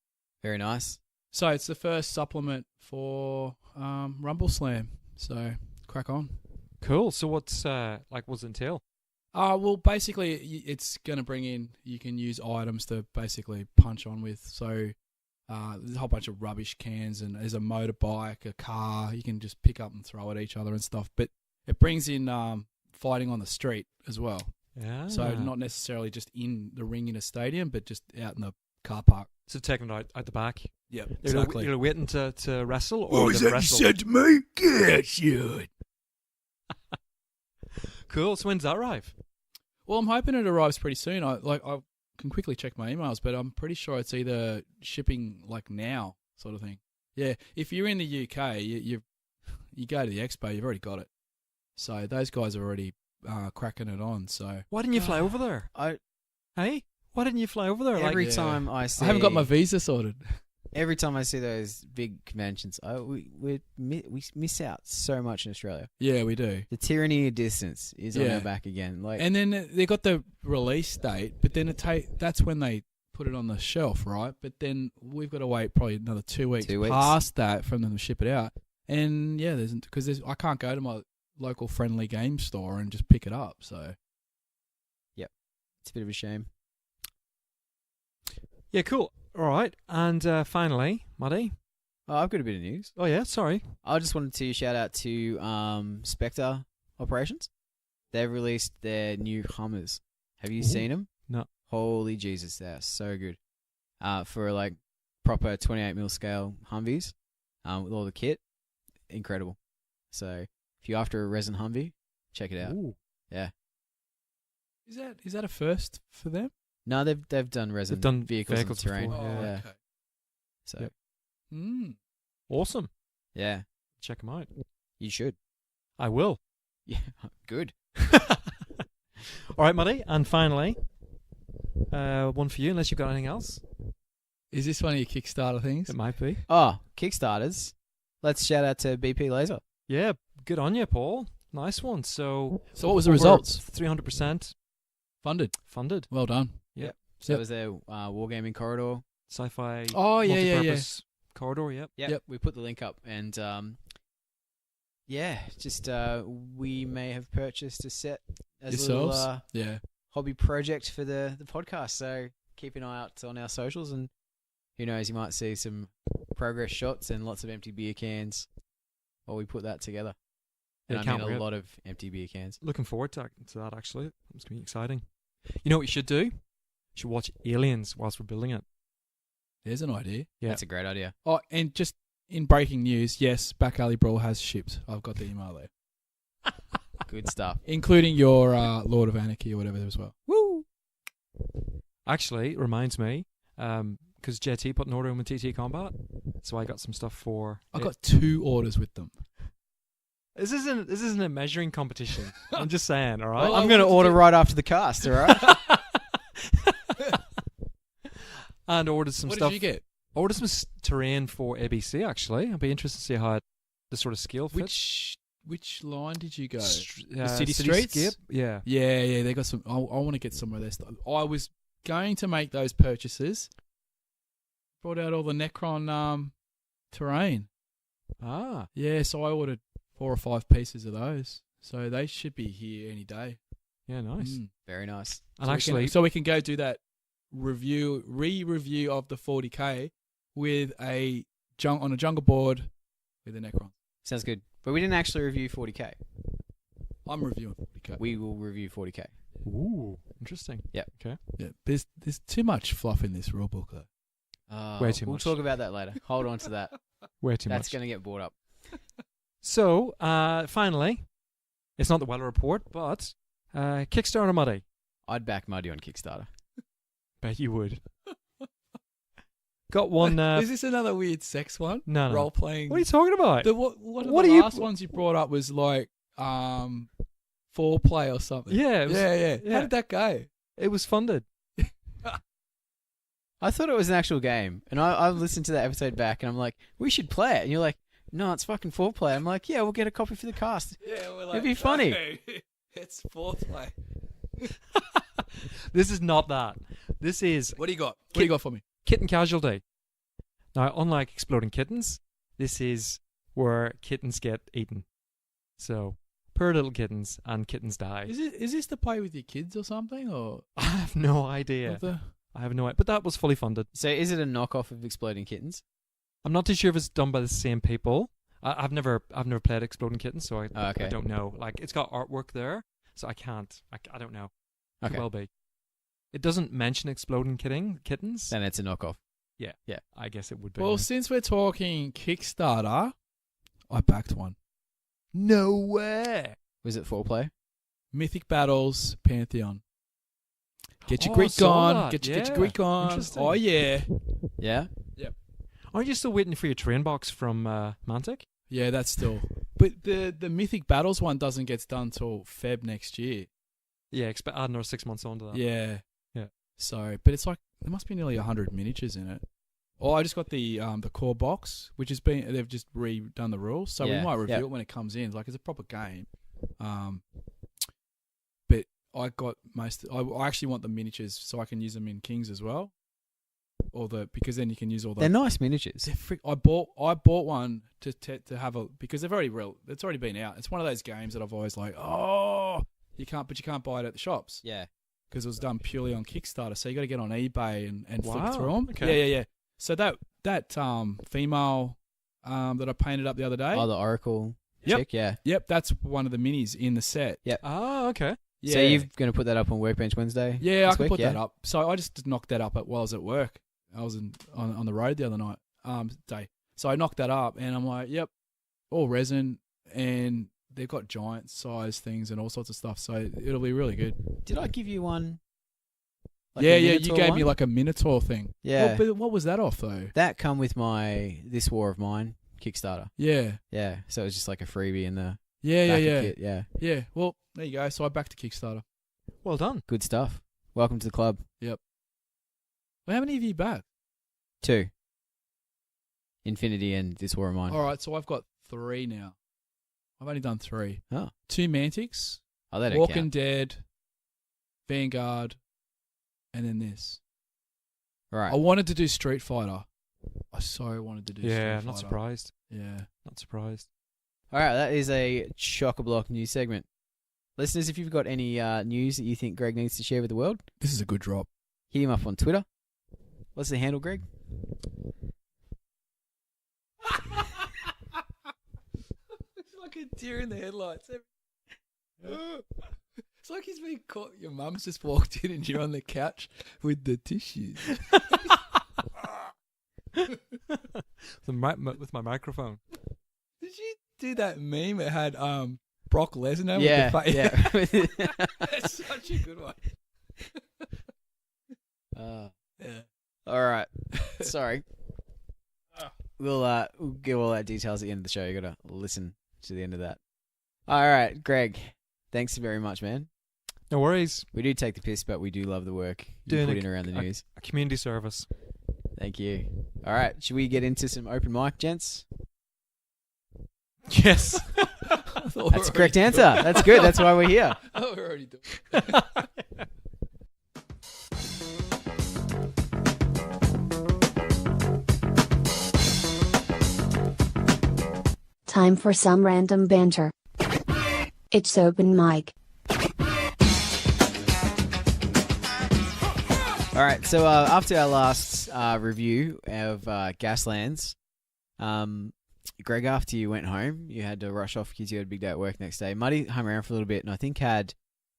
very nice.
So it's the first supplement for Rumble Slam. So crack on.
Cool. So what's what's it entail?
Well, basically, it's going to bring in, you can use items to basically punch on with. So there's a whole bunch of rubbish cans, and there's a motorbike, a car, you can just pick up and throw at each other and stuff. But it brings in fighting on the street as well.
Yeah.
So not necessarily just in the ring in a stadium, but just out in the car park.
So taking it out the back.
Yeah,
You're
exactly.
You're waiting to wrestle,
What
or
was
they've
that you
wrestled?
said to me? Get shit.
Cool. So when's that arrive?
Well, I'm hoping it arrives pretty soon. I can quickly check my emails, but I'm pretty sure it's either shipping like now sort of thing. Yeah, if you're in the UK, you go to the expo, you've already got it. So those guys are already cracking it on. So
Why didn't you fly over there? Hey, why didn't you fly over there?
Every
Yeah.
time I see,
I haven't got my visa sorted.
every time I see those big conventions, we miss out so much in Australia.
Yeah, we do.
The tyranny of distance is on
Yeah.
our back again. Like,
And then they got the release date, but then that's when they put it on the shelf, right? But then we've got to wait probably another 2 weeks,
2 weeks.
past that from them to ship it out. And yeah, I can't go to my local friendly game store and just pick it up. So
it's a bit of a shame.
Yeah, cool. All right. And finally, Muddi.
Oh, I've got a bit of news.
Oh, yeah, sorry.
I just wanted to shout out to Spectre Operations. They've released their new Hummers. Have you seen them?
No.
Holy Jesus, they're so good. For like proper 28mm scale Humvees, with all the kit, incredible. So if you're after a resin Humvee, check it out.
Ooh.
Yeah.
is that a first for them?
No, they've done resin
They've done
vehicles and
vehicles
terrain.
before,
Yeah.
okay.
So
Yep.
Mm.
Awesome.
yeah,
Check them out.
you should.
I will.
Yeah, good.
All right, Muddi. And finally, one for you, unless you've got anything else.
Is this one of your Kickstarter things?
It might be.
Oh, Kickstarters. Let's shout out to BP Laser.
Yeah, good on you, Paul. Nice one. So
So what was the results?
300%
Funded.
funded.
Well done.
So that was their Wargaming corridor.
Sci-fi
Oh, yeah.
multipurpose corridor, yep.
Yep. We put the link up, and we may have purchased a set as
Yourselves?
a little
Yeah.
hobby project for the podcast. So keep an eye out on our socials, and who knows, you might see some progress shots and lots of empty beer cans while we put that together. And
Yeah,
I
can't
mean a
wait.
lot of empty beer cans.
Looking forward to that, actually. It's going to be exciting. You know what you should do? You should watch Aliens whilst we're building it.
There's an idea.
Yeah.
That's a great idea.
Oh, and just in breaking news, yes, Back Alley Brawl has shipped. I've got the email there.
Good stuff.
Including your Lord of Anarchy or whatever as well.
Woo!
Actually, it reminds me, because JT put an order in with TT Combat, so I got some stuff for...
I got 2 orders with them.
This isn't a measuring competition. I'm just saying, all right?
Well,
I'm going to order right after the cast, all right?
And ordered some
What
stuff.
did you get?
Ordered some terrain for ABC, actually. I'd be interested to see how the sort of skill fits.
Which line did you go?
The
City Streets?
Skip? Yeah.
Yeah, they got some. I want to get some of their stuff. I was going to make those purchases. Brought out all the Necron terrain.
Ah.
Yeah, so I ordered 4 or 5 pieces of those. So they should be here any day.
Yeah, nice.
Mm.
Very nice.
And
So
actually,
we can go do that re-review of the 40k with on a jungle board with a Necron.
Sounds good. But we didn't actually review 40k.
I'm reviewing 40k.
We will review 40k.
ooh, interesting.
Yeah, there's too much fluff in this rule book though.
Way too
We'll
much.
talk about that later. Hold on to that.
Way too
That's
much.
going to get brought up.
So, finally, it's not the weather report, but Kickstarter Muddi.
I'd back Muddi on Kickstarter.
Bet you would. Got one.
Is this another weird sex one?
No.
Role playing.
What are you talking about?
What
What
are
are
the
you-
last ones you brought up was like foreplay or something.
Yeah, it was-
yeah.
yeah.
How did that go?
It was funded.
I thought it was an actual game. And I listened to that episode back and I'm like, we should play it. And you're like, no, it's fucking foreplay. I'm like, yeah, we'll get a copy for the cast.
Yeah, we're
It'd be funny.
"No, it's foreplay.
This is not that. This is
What do you got? What do you got for me?
Kit and Casualty. Now, unlike Exploding Kittens, this is where kittens get eaten. So, poor little kittens, and kittens die.
Is this to play with your kids or something? Or
I have no idea. I have no idea. But that was fully funded.
So is it a knockoff of Exploding Kittens?
I'm not too sure if it's done by the same people. I've never played Exploding Kittens, so I
Okay.
don't know. Like, it's got artwork there, so I can't. I don't know. Could
Okay.
well be. It doesn't mention Exploding Kittens.
Then it's a knockoff.
Yeah. I guess it would be.
well, since we're talking Kickstarter, I backed one.
no way.
Was it 4-play?
Mythic Battles Pantheon. Get your
Oh, I
Greek
saw
on.
that.
Get your
Yeah.
Greek on.
Interesting.
Oh yeah.
Yeah.
Aren't you still waiting for your train box from Mantic?
Yeah, that's still. But the Mythic Battles one doesn't get done till Feb next year.
Yeah, expect add another 6 months onto that.
Yeah.
Yeah.
So, but it's like there must be nearly 100 miniatures in it. Oh, I just got the core box, which has been they've just redone the rules, so we
Yeah,
might review
yeah.
it when it comes in. Like it's a proper game. But I got most. I actually want the miniatures so I can use them in Kings as well. Because then you can use all the.
They're nice miniatures.
I bought one to have a because they've already it's already been out. It's one of those games that I've always like, you can't buy it at the shops
Yeah.
because it was done purely on Kickstarter. So you got to get on eBay and
Wow,
flip through them.
okay.
Yeah. So that female that I painted up the other day.
Oh, the Oracle
Yep.
chick, yeah.
Yep, that's one of the minis in the set.
Yep.
Oh, okay.
Yeah.
So you're going to put that up on Workbench Wednesday?
Yeah, I
this
can
week,
put
yeah?
that up. So I just knocked that up while I was at work. I was on the road the other night, day. So I knocked that up, and I'm like, yep, all resin, and they've got giant size things and all sorts of stuff. So it'll be really good.
Did I give you one? Like
yeah,
a
you
Minotaur
gave
one?
me like a Minotaur thing.
Yeah.
Well, but what was that off though?
That come with my This War of Mine Kickstarter.
Yeah.
Yeah. So it was just like a freebie in the
Yeah.
back of kit. Yeah.
Yeah. Well, there you go. So I backed to Kickstarter.
Well done.
Good stuff. Welcome to the club.
Well, how many have you backed?
2. Infinity and This War of Mine.
All right, so I've got 3 now. I've only done 3.
Oh.
2 Mantics,
Oh, that don't
Walking
count.
Dead, Vanguard, and then this.
Right.
I wanted to do Street Fighter. I so wanted to do Street
Yeah,
Fighter.
not surprised.
Yeah.
Not surprised.
All right, that is a chock-a-block news segment. Listeners, if you've got any news that you think Greg needs to share with the world,
This is a good drop.
hit him up on Twitter. What's the handle, Greg?
It's like a deer in the headlights. It's like he's been caught. Your mum's just walked in and you're on the couch with the tissues.
With my microphone.
Did you do that meme? It had Brock Lesnar
Yeah,
with the face.
yeah.
That's such a good one. Yeah.
All right. Sorry. We'll give all that details at the end of the show. You got to listen to the end of that. All right, Greg. Thanks very much, man.
No worries.
We do take the piss, but we do love the work you
Doing
put
a-
in around the news.
A community service.
Thank you. All right, should we get into some open mic, gents?
Yes.
That's the correct answer. That's good. That's why we're here.
Oh, we're already doing it.
Time for some random banter. It's open mic.
All right, so after our last review of GASLANDS, Greg, after you went home, you had to rush off because you had a big day at work next day. Muddi hung around for a little bit and I think had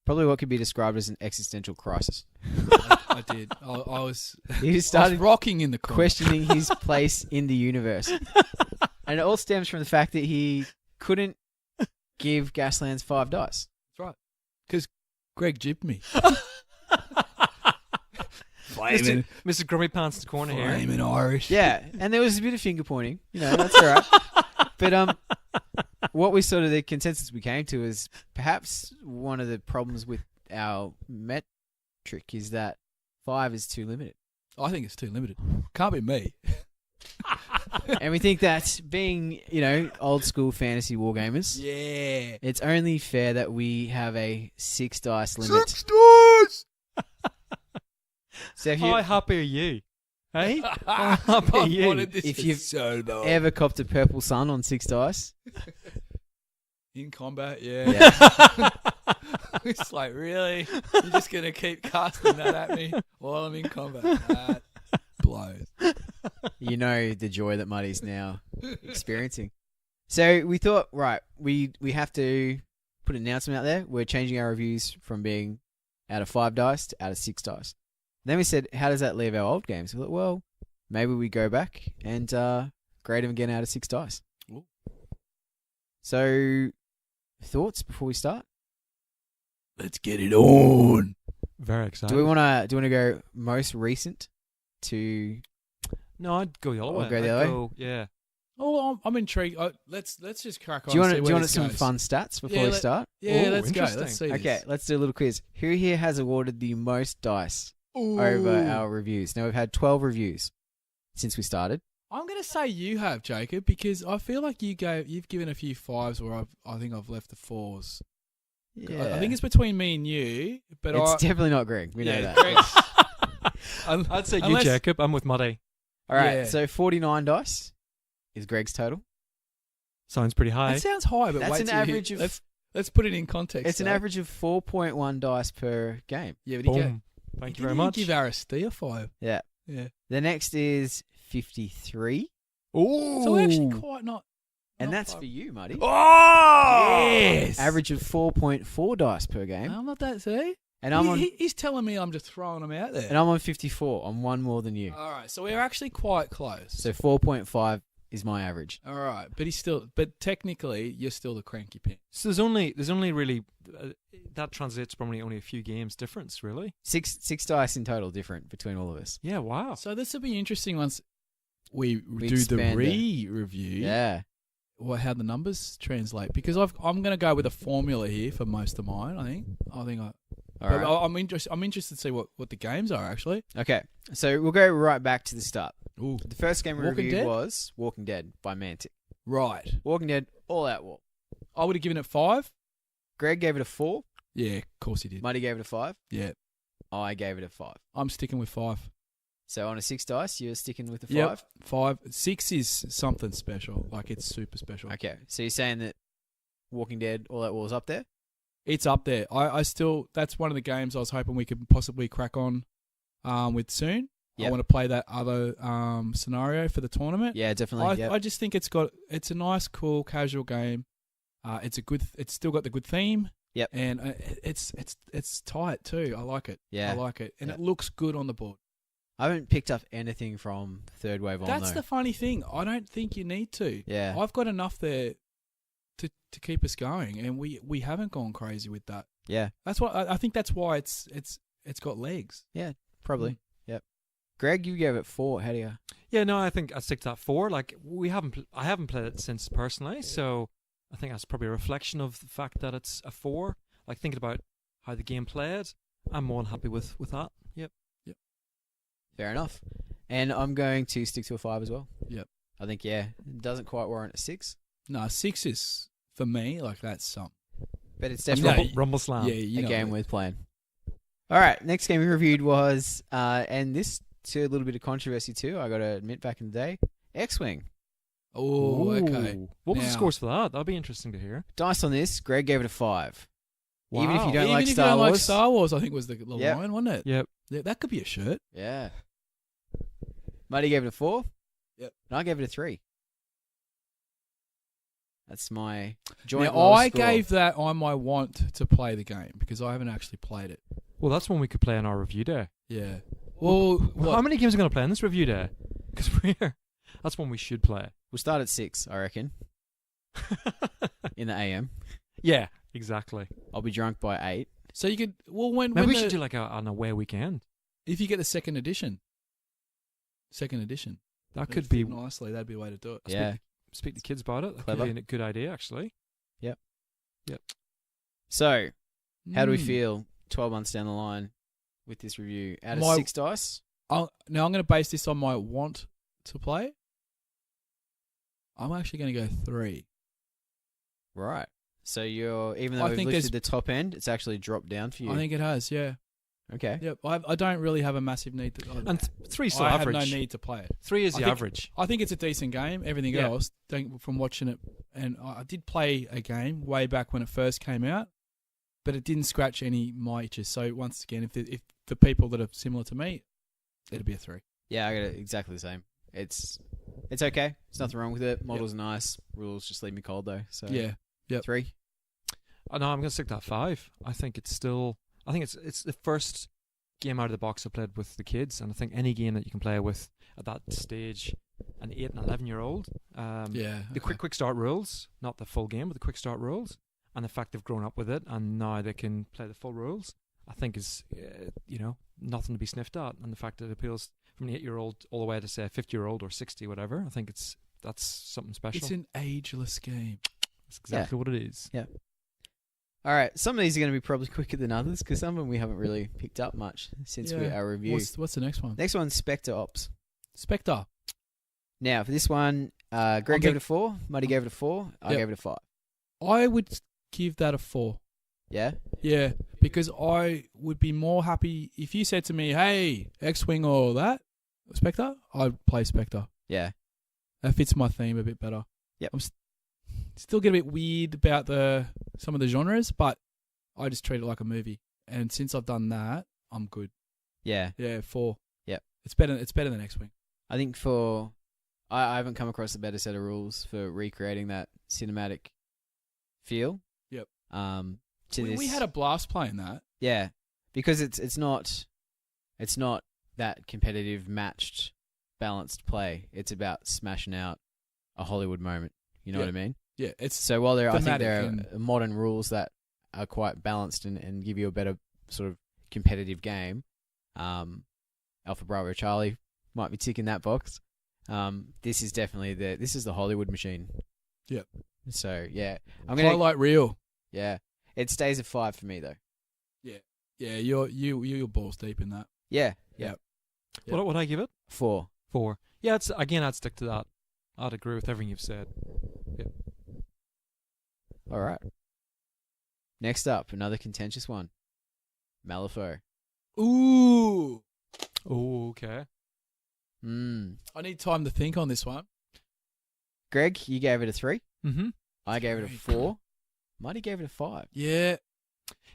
probably what could be described as an existential crisis.
I did. I was.
He
I was
started
rocking in the corner.
questioning his place in the universe. And it all stems from the fact that he couldn't give GASLANDS 5 dice.
That's right. Because Greg jibbed me.
Mr. Grummy Pants in the corner here.
Flaming Irish.
Yeah, and there was a bit of finger pointing. You know, that's all right. But what we sort of the consensus we came to is perhaps one of the problems with our metric is that 5 is too limited.
I think it's too limited. Can't be me.
And we think that being, you know, old school fantasy wargamers,
Yeah.
it's only fair that we have a 6 dice limit.
6 dice!
So if
How
you,
happy are you? Hey,
I've
happy you.
wanted this
If
for
you've
so long.
Ever copped a purple sun on 6 dice?
In combat, yeah.
Yeah.
It's like, really? You're just going to keep casting that at me while I'm in combat? That blows.
You know the joy that Muddy's now experiencing. So we thought, right, we have to put an announcement out there. We're changing our reviews from being out of 5 dice to out of 6 dice. Then we said, how does that leave our old games? We thought, well, maybe we go back and grade them again out of 6 dice.
Ooh.
So, thoughts before we start?
Let's get it on.
Very excited.
Do we want to go most recent to?
No, I'd go the other
I'll
way.
go the
I'd
other way?
go, yeah.
Oh, I'm intrigued. Let's just crack on.
Do you
and see where
want
this
some
goes.
fun stats before
Yeah,
we start?
Yeah,
Ooh,
let's go.
interesting.
Let's see
Okay,
this.
let's do a little quiz. Who here has awarded the most dice
Ooh.
over our reviews? Now we've had 12 reviews since we started.
I'm going to say you have, Jacob, because I feel like you've given a few 5s where I think I've left the 4s.
Yeah,
I think it's between me and you, but
it's definitely not Greg. We know that.
Greg's-
I'd say you,
Unless-
Jacob. I'm with Muddi.
All right,
Yeah.
so 49 dice is Greg's total.
Sounds pretty high.
That sounds high, but
That's
wait
an
till you
average
hear-
of.
Let's put it in context.
It's an
though.
average of 4.1 dice per game.
Yeah, but he
Boom. Thank you very
didn't
much.
Give Aristide a 5.
Yeah.
Yeah.
The next is 53,
Ooh.
So we're actually quite not.
and
not
that's
far.
for you, Muddy.
Oh yes.
Average of 4.4 dice per game,
I'm not that. See,
and I'm on
he's telling me I'm just throwing them out there.
and I'm on 54. I'm one more than you.
All right, so we're actually quite close.
So 4.5 is my average.
All right, but technically, you're still the cranky pin.
So there's only really that translates probably only a few games difference, really.
Six dice in total different between all of us.
Yeah. Wow.
So this will be interesting once we do the
expand it.
review.
Yeah.
How the numbers translate, because I'm going to go with a formula here for most of mine. I think
All
but
right.
I'm interested to see what the games are actually.
Okay. So we'll go right back to the start.
Ooh.
The first game we
Walking
reviewed
Dead?
was Walking Dead by Mantic.
Right.
Walking Dead all out war.
I would have given it 5.
Greg gave it a 4.
Yeah, of course he did.
Muddy gave it a 5.
Yeah,
I gave it a 5.
I'm sticking with 5.
So on a 6 dice, you're sticking with the 5?
Yep, 5. 6 is something special. Like, it's super special.
Okay. So you're saying that Walking Dead all out war is up there?
It's up there. I still, that's one of the games I was hoping we could possibly crack on with soon.
Yep.
I want to play that other scenario for the tournament.
Yeah, definitely.
I just think it's a nice, cool, casual game. It's still got the good theme.
Yep.
And it's tight too. I like it.
Yeah.
I like it, and
Yeah.
it looks good on the board.
I haven't picked up anything from Third Wave on
That's
though.
the funny thing. I don't think you need to.
Yeah.
I've got enough there to keep us going, and we haven't gone crazy with that.
Yeah,
That's why I think that's why it's got legs.
probably.
Mm.
Yep. Greg, you gave it 4. How do you?
Yeah. No, I think I'd stick to that 4. Like I haven't played it since personally, so I think that's probably a reflection of the fact that it's a 4. Like thinking about how the game played, I'm more than happy with that. Yep.
Fair enough. And I'm going to stick to a 5 as well.
Yep.
I think it doesn't quite warrant a 6,
No, 6 is for me like that's something.
but it's
No,
definitely
Rumble Slam.
Yeah, you
a
know
game
it.
worth playing. All right, next game we reviewed was, and this to a little bit of controversy too. I got to admit, back in the day, X-Wing.
Oh, okay.
Ooh. What was the
Now-
scores for that? That'd be interesting to hear.
Dice on this, Greg gave it a 5. Even if you
Wow.
don't
Even
like
if
Star
you don't like
Wars.
Star Wars, I think was the
Yep.
line, wasn't it?
Yep.
Yeah, that could be a shirt.
Yeah. Muddy gave it a 4.
Yep.
And I gave it a 3. That's my joint
Now,
lowest
I
score.
gave that on my want to play the game because I haven't actually played it.
Well, that's one we could play on our review day.
Yeah. Well,
How many games are we going to play on this review day? Because that's one we should play.
We'll start at 6, I reckon, in the AM.
Yeah, exactly.
I'll be drunk by 8.
So you could. Well, when
Maybe we
the-
should do like an away weekend.
if you get the second edition.
That could
It'd
be.
fit nicely. That'd be a way to do it.
Yeah.
Speak to kids about it. That
Clever.
could be a good idea, actually.
So, how do we
Mm.
feel 12 months down the line with this review? Out of
My-
6 dice?
Now I'm going to base this on my want to play. I'm actually going to go 3.
Right. So you're, even though
I
we've
think
lifted
there's-
the top end, it's actually dropped down for you.
I think it has. Yeah.
Okay.
Yep. I don't really have a massive need to.
And three's still
I
average.
have no need to play it.
3 is
I
the
think-
average.
I think it's a decent game. Everything
Yeah.
else, from watching it, and I did play a game way back when it first came out, but it didn't scratch any my itches. So once again, if for people that are similar to me, it'd be a 3.
Yeah, I got it exactly the same. It's okay. There's nothing wrong with it. Model's nice. Rules just leave me cold though. So
Yeah. Yep.
3.
No, I'm going to stick to that 5. I think it's still. I think it's the first game out of the box I played with the kids, and I think any game that you can play with at that stage, an 8 and 11-year-old. The quick start rules, not the full game, but the quick start rules, and the fact they've grown up with it, and now they can play the full rules. I think is nothing to be sniffed at, and the fact that it appeals from an 8-year-old all the way to say a 50-year-old or 60, whatever. I think that's something special.
It's an ageless game.
That's exactly what it is.
Yeah. All right. Some of these are going to be probably quicker than others because some of them we haven't really picked up much since our review.
What's the next one?
Next one's Spectre Ops.
Spectre.
Now, for this one, Greg gave it a 4, Muddi gave it a 4, I
Yep.
gave it a 5.
I would give that a 4.
Yeah?
Yeah, because I would be more happy if you said to me, "Hey, X-Wing or that Spectre," I'd play Spectre.
Yeah.
That fits my theme a bit better.
Yep.
I'm still get a bit weird about some of the genres, but I just treat it like a movie. And since I've done that, I'm good.
Yeah.
Yeah, 4.
Yep.
It's better than X-Wing.
I think I haven't come across a better set of rules for recreating that cinematic feel.
Yep.
We
had a blast playing that.
Yeah, because it's not that competitive, matched, balanced play. It's about smashing out a Hollywood moment. You know what I mean?
Yeah, it's
So while I think
thematic
there
and-
are modern rules that are quite balanced and give you a better sort of competitive game, Alpha Bravo Charlie might be ticking that box. This is definitely the Hollywood machine.
Yep.
So yeah, I'm gonna
highlight reel.
yeah. It stays at 5 for me though.
Yeah, you're balls deep in that.
Yeah.
Yep.
What would I give it?
4.
4. Yeah, I'd stick to that. I'd agree with everything you've said.
All right. Next up, another contentious one. Malifaux.
Ooh.
Oh, okay.
I need time to think on this one.
Greg, you gave it a 3.
Mm-hmm.
I gave it a 4. Muddi gave it a 5.
Yeah.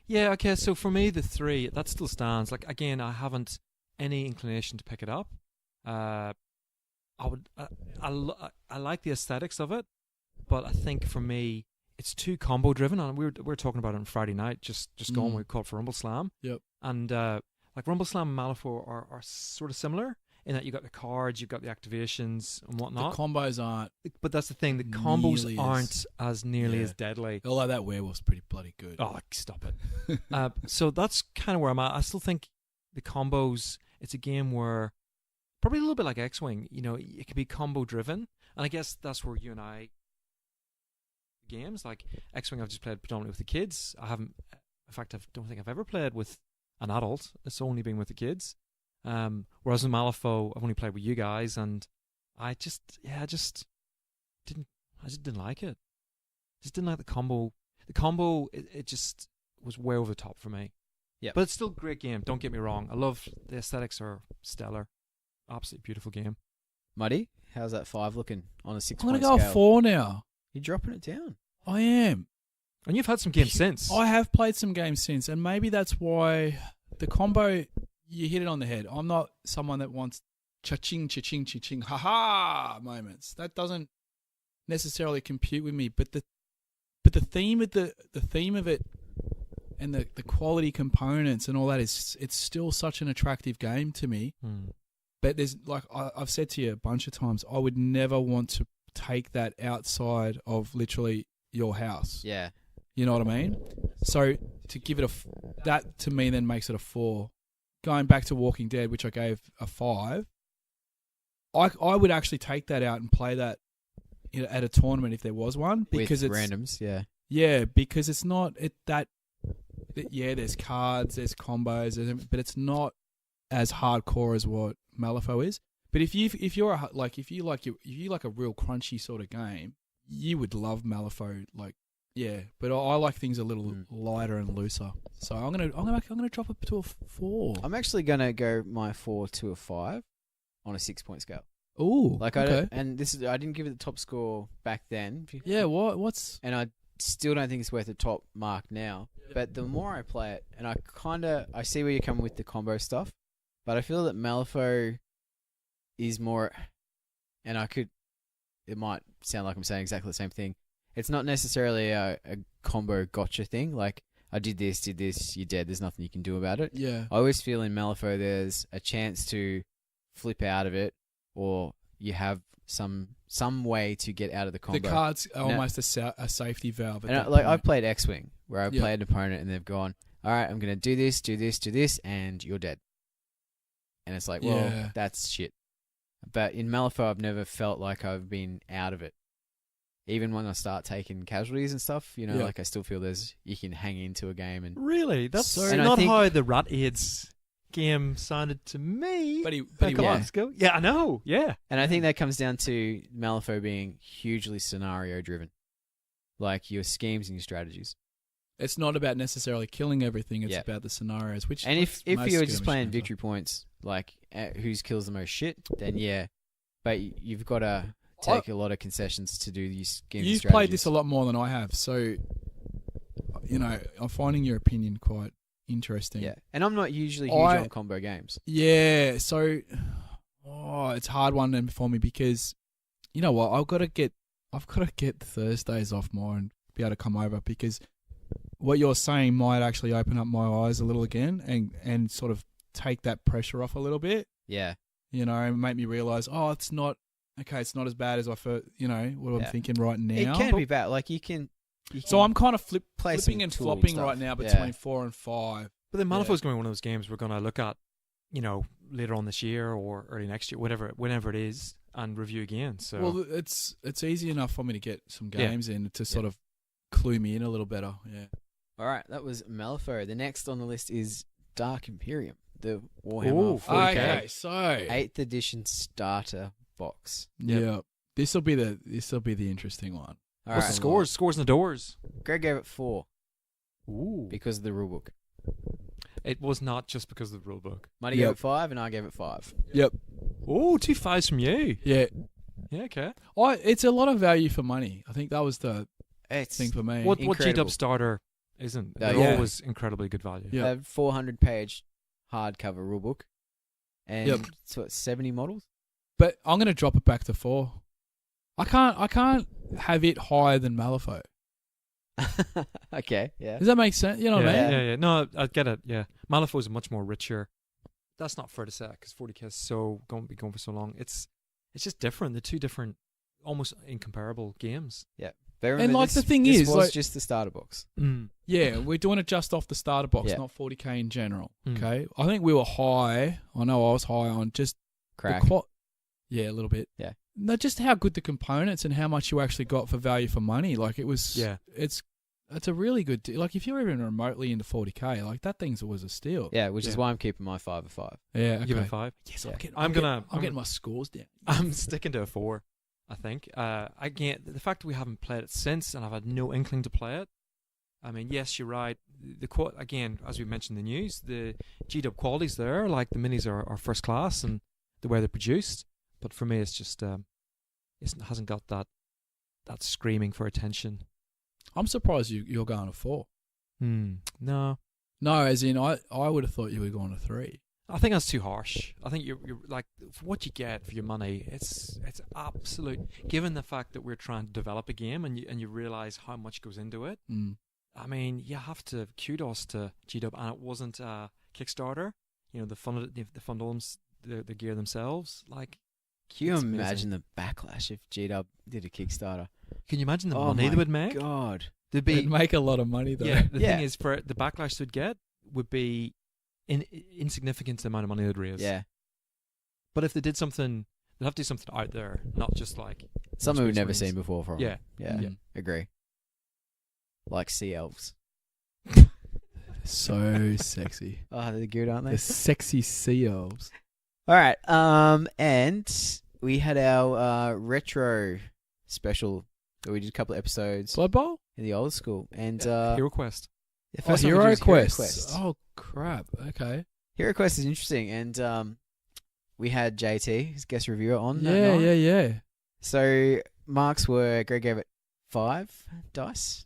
Yeah, okay, so for me, the 3, that still stands. Like, again, I haven't any inclination to pick it up. I like the aesthetics of it, but I think for me, it's too combo driven. And we were talking about it on Friday night, just gone, we called for Rumble Slam.
Yep.
And like Rumble Slam and Malifaux are sort of similar in that you got the cards, you've got the activations and whatnot.
The combos aren't.
But that's the thing, the combos
Nearly
aren't as nearly
Yeah.
as deadly.
Although that werewolf's pretty bloody good.
Oh, stop it. So that's kind of where I'm at. I still think the combos, it's a game where, probably a little bit like X-Wing, it can be combo driven. And I guess that's where you and I, games like X-Wing, I've just played predominantly with the kids. I haven't, in fact, I don't think I've ever played with an adult. It's only been with the kids. Whereas in Malifaux, I've only played with you guys, and I just didn't like it. Just didn't like the combo. The combo, it just was way over the top for me.
Yeah,
but it's still a great game. Don't get me wrong. I love the aesthetics are stellar. Absolutely beautiful game.
Muddi, how's that 5 looking on a 6
I'm
point
going to go
scale?
4 now.
You're dropping it down.
I am.
And you've had some games since.
I have played some games since, and maybe that's why the combo, you hit it on the head. I'm not someone that wants cha-ching, cha-ching, cha-ching, ha-ha moments. That doesn't necessarily compute with me, but the theme of the theme of it and the quality components and all that it's still such an attractive game to me. But there's, like I've said to you a bunch of times, I would never want to take that outside of literally your house.
Yeah.
You know what I mean? So to give it that to me then makes it a 4. Going back to Walking Dead, which I gave a 5, I would actually take that out and play that at a tournament if there was one, because
With
it's
randoms, yeah.
Yeah, because it's not there's cards, there's combos, but it's not as hardcore as what Malifaux is. But if you like a real crunchy sort of game, you would love Malifaux like Yeah, but I like things a little lighter and looser. So I'm gonna drop it to a 4.
I'm actually gonna go my 4 to a 5 on a 6-point scale.
Ooh,
Like
okay.
I didn't give it the top score back then.
Yeah, what's
And I still don't think it's worth a top mark now. But the more I play it, and I see where you're coming with the combo stuff, but I feel that Malifaux is more, and it might sound like I'm saying exactly the same thing. It's not necessarily a combo gotcha thing. Like, I did this, you're dead. There's nothing you can do about it.
Yeah.
I always feel in Malifaux there's a chance to flip out of it, or you have some way to get out of the combo.
The cards are almost a safety valve.
And I've played X-Wing, where I played an opponent and they've gone, all right, I'm going to do this, and you're dead. And it's like, well, that's shit. But in Malifaux, I've never felt like I've been out of it. Even when I start taking casualties and stuff, like I still feel you can hang into a game. And
really? That's
and
not how the Rat Aids game sounded to me.
But he
was. Yeah, I know. Yeah.
And I think that comes down to Malifaux being hugely scenario driven. Like your schemes and your strategies.
It's not about necessarily killing everything. It's about the scenarios.
And if you're just playing victory points, like whose kills the most shit, then yeah. But you've got to take a lot of concessions to do these games.
You've played this a lot more than I have, so I'm finding your opinion quite interesting.
Yeah, and I'm not usually huge on combo games.
Yeah, so it's a hard one then for me because you know what, I've got to get Thursdays off more and be able to come over, because what you're saying might actually open up my eyes a little again and sort of take that pressure off a little bit.
Yeah,
and make me realize, it's not as bad as I first, what I'm thinking right now.
It can be bad. Like you can
so I'm kind of flipping and flopping right now between 4 and 5.
But then Malifaux is going to be one of those games we're going to look at, later on this year or early next year, whenever it is, and review again. So
well, it's easy enough for me to get some games in to sort of clue me in a little better. Yeah.
All right, that was Malifaux. The next on the list is Dark Imperium, the Warhammer 40K.
Okay, so
8th edition starter box.
Yeah, this will be the interesting one.
All
what's
right,
the scores? Scores in the doors.
Greg gave it 4.
Ooh,
because of the rulebook.
It was not just because of the rulebook.
Muddi gave it 5, and I gave it 5.
Yep.
Ooh, 2 5s from you.
Yeah.
Yeah. Okay.
It's a lot of value for money. I think that was the thing for me.
What G-Dub starter isn't? They're always incredibly good value.
They have 400-page hardcover rulebook, and 70 models.
But I'm going to drop it back to 4. I can't have it higher than Malifaux.
Okay, yeah.
Does that make sense? You know what I mean?
Yeah. No, I get it. Yeah, Malifaux is much more richer. That's not fair to say because 40K is going for so long. It's just different. They're two different, almost incomparable games.
Yeah.
And like the thing
is,
is,
was just the starter box.
Yeah, we're doing it just off the starter box, not 40K in general. Okay, I think we were high. I know I was high on just
crack.
Yeah, a little bit.
Yeah.
No, just how good the components and how much you actually got for value for money. Like it was.
Yeah.
It's a really good deal. Like if you're even remotely into 40K, like that thing's always a steal.
Yeah, which is why I'm keeping my 5 at 5.
Yeah, okay.
Give it 5.
Yes,
yeah.
I'm getting my scores down.
I'm sticking to a 4. I think. Again, the fact that we haven't played it since, and I've had no inkling to play it. I mean, yes, you're right. Again, as we mentioned in the news, the G-Dub quality's there. Like the minis are first class, and the way they're produced. But for me, it's just it hasn't got that screaming for attention.
I'm surprised you're going to 4.
No,
as in I would have thought you were going to 3.
I think that's too harsh. I think you're like, for what you get for your money, it's absolute. Given the fact that we're trying to develop a game and you realize how much goes into it. I mean, you have to kudos to G-Dub, and it wasn't a Kickstarter. You know, they funded the gear themselves. Like,
can you imagine the backlash if G-Dub did a Kickstarter?
Can you imagine the money they would make?
God,
they'd make a lot of money though.
Yeah, the thing is, for the backlash they'd get would be insignificant to the amount of money they'd raise.
Yeah.
But if they did something, they'd have to do something out there, not just like
something we've never seen before from them.
Yeah.
Agree. Like sea elves.
So sexy.
Oh, they're good, aren't they?
The sexy sea elves.
All right. And we had our retro special that we did a couple of episodes.
Blood Bowl?
in the old school. And
Hero Quest.
the
Oh,
first one we did
Hero
was
Quest.
Quest.
Oh crap. Okay.
Hero Quest is interesting, and we had JT, his guest reviewer, on that
Yeah,
night.
yeah.
So marks were Greg gave it 5 dice,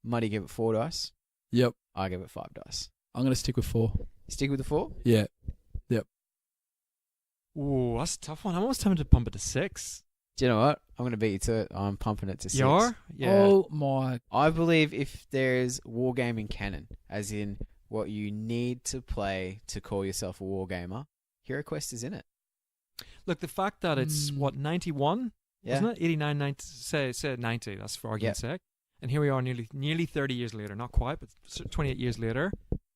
Muddi gave it 4 dice,
Yep.
I gave it 5 dice.
I'm gonna stick with 4.
Stick with the 4.
Yeah.
Ooh, that's a tough one. I'm almost tempted to pump it to 6.
Do you know what? I'm going to beat you to it. I'm pumping it to 6.
You are? Yeah.
Oh my.
I believe if there's wargaming canon, as in what you need to play to call yourself a wargamer, Hero Quest is in it.
Look, the fact that it's, 91?
Yeah.
Wasn't it? 89, 90, say 90, that's for argument's sake. And here we are nearly 30 years later. Not quite, but 28 years later.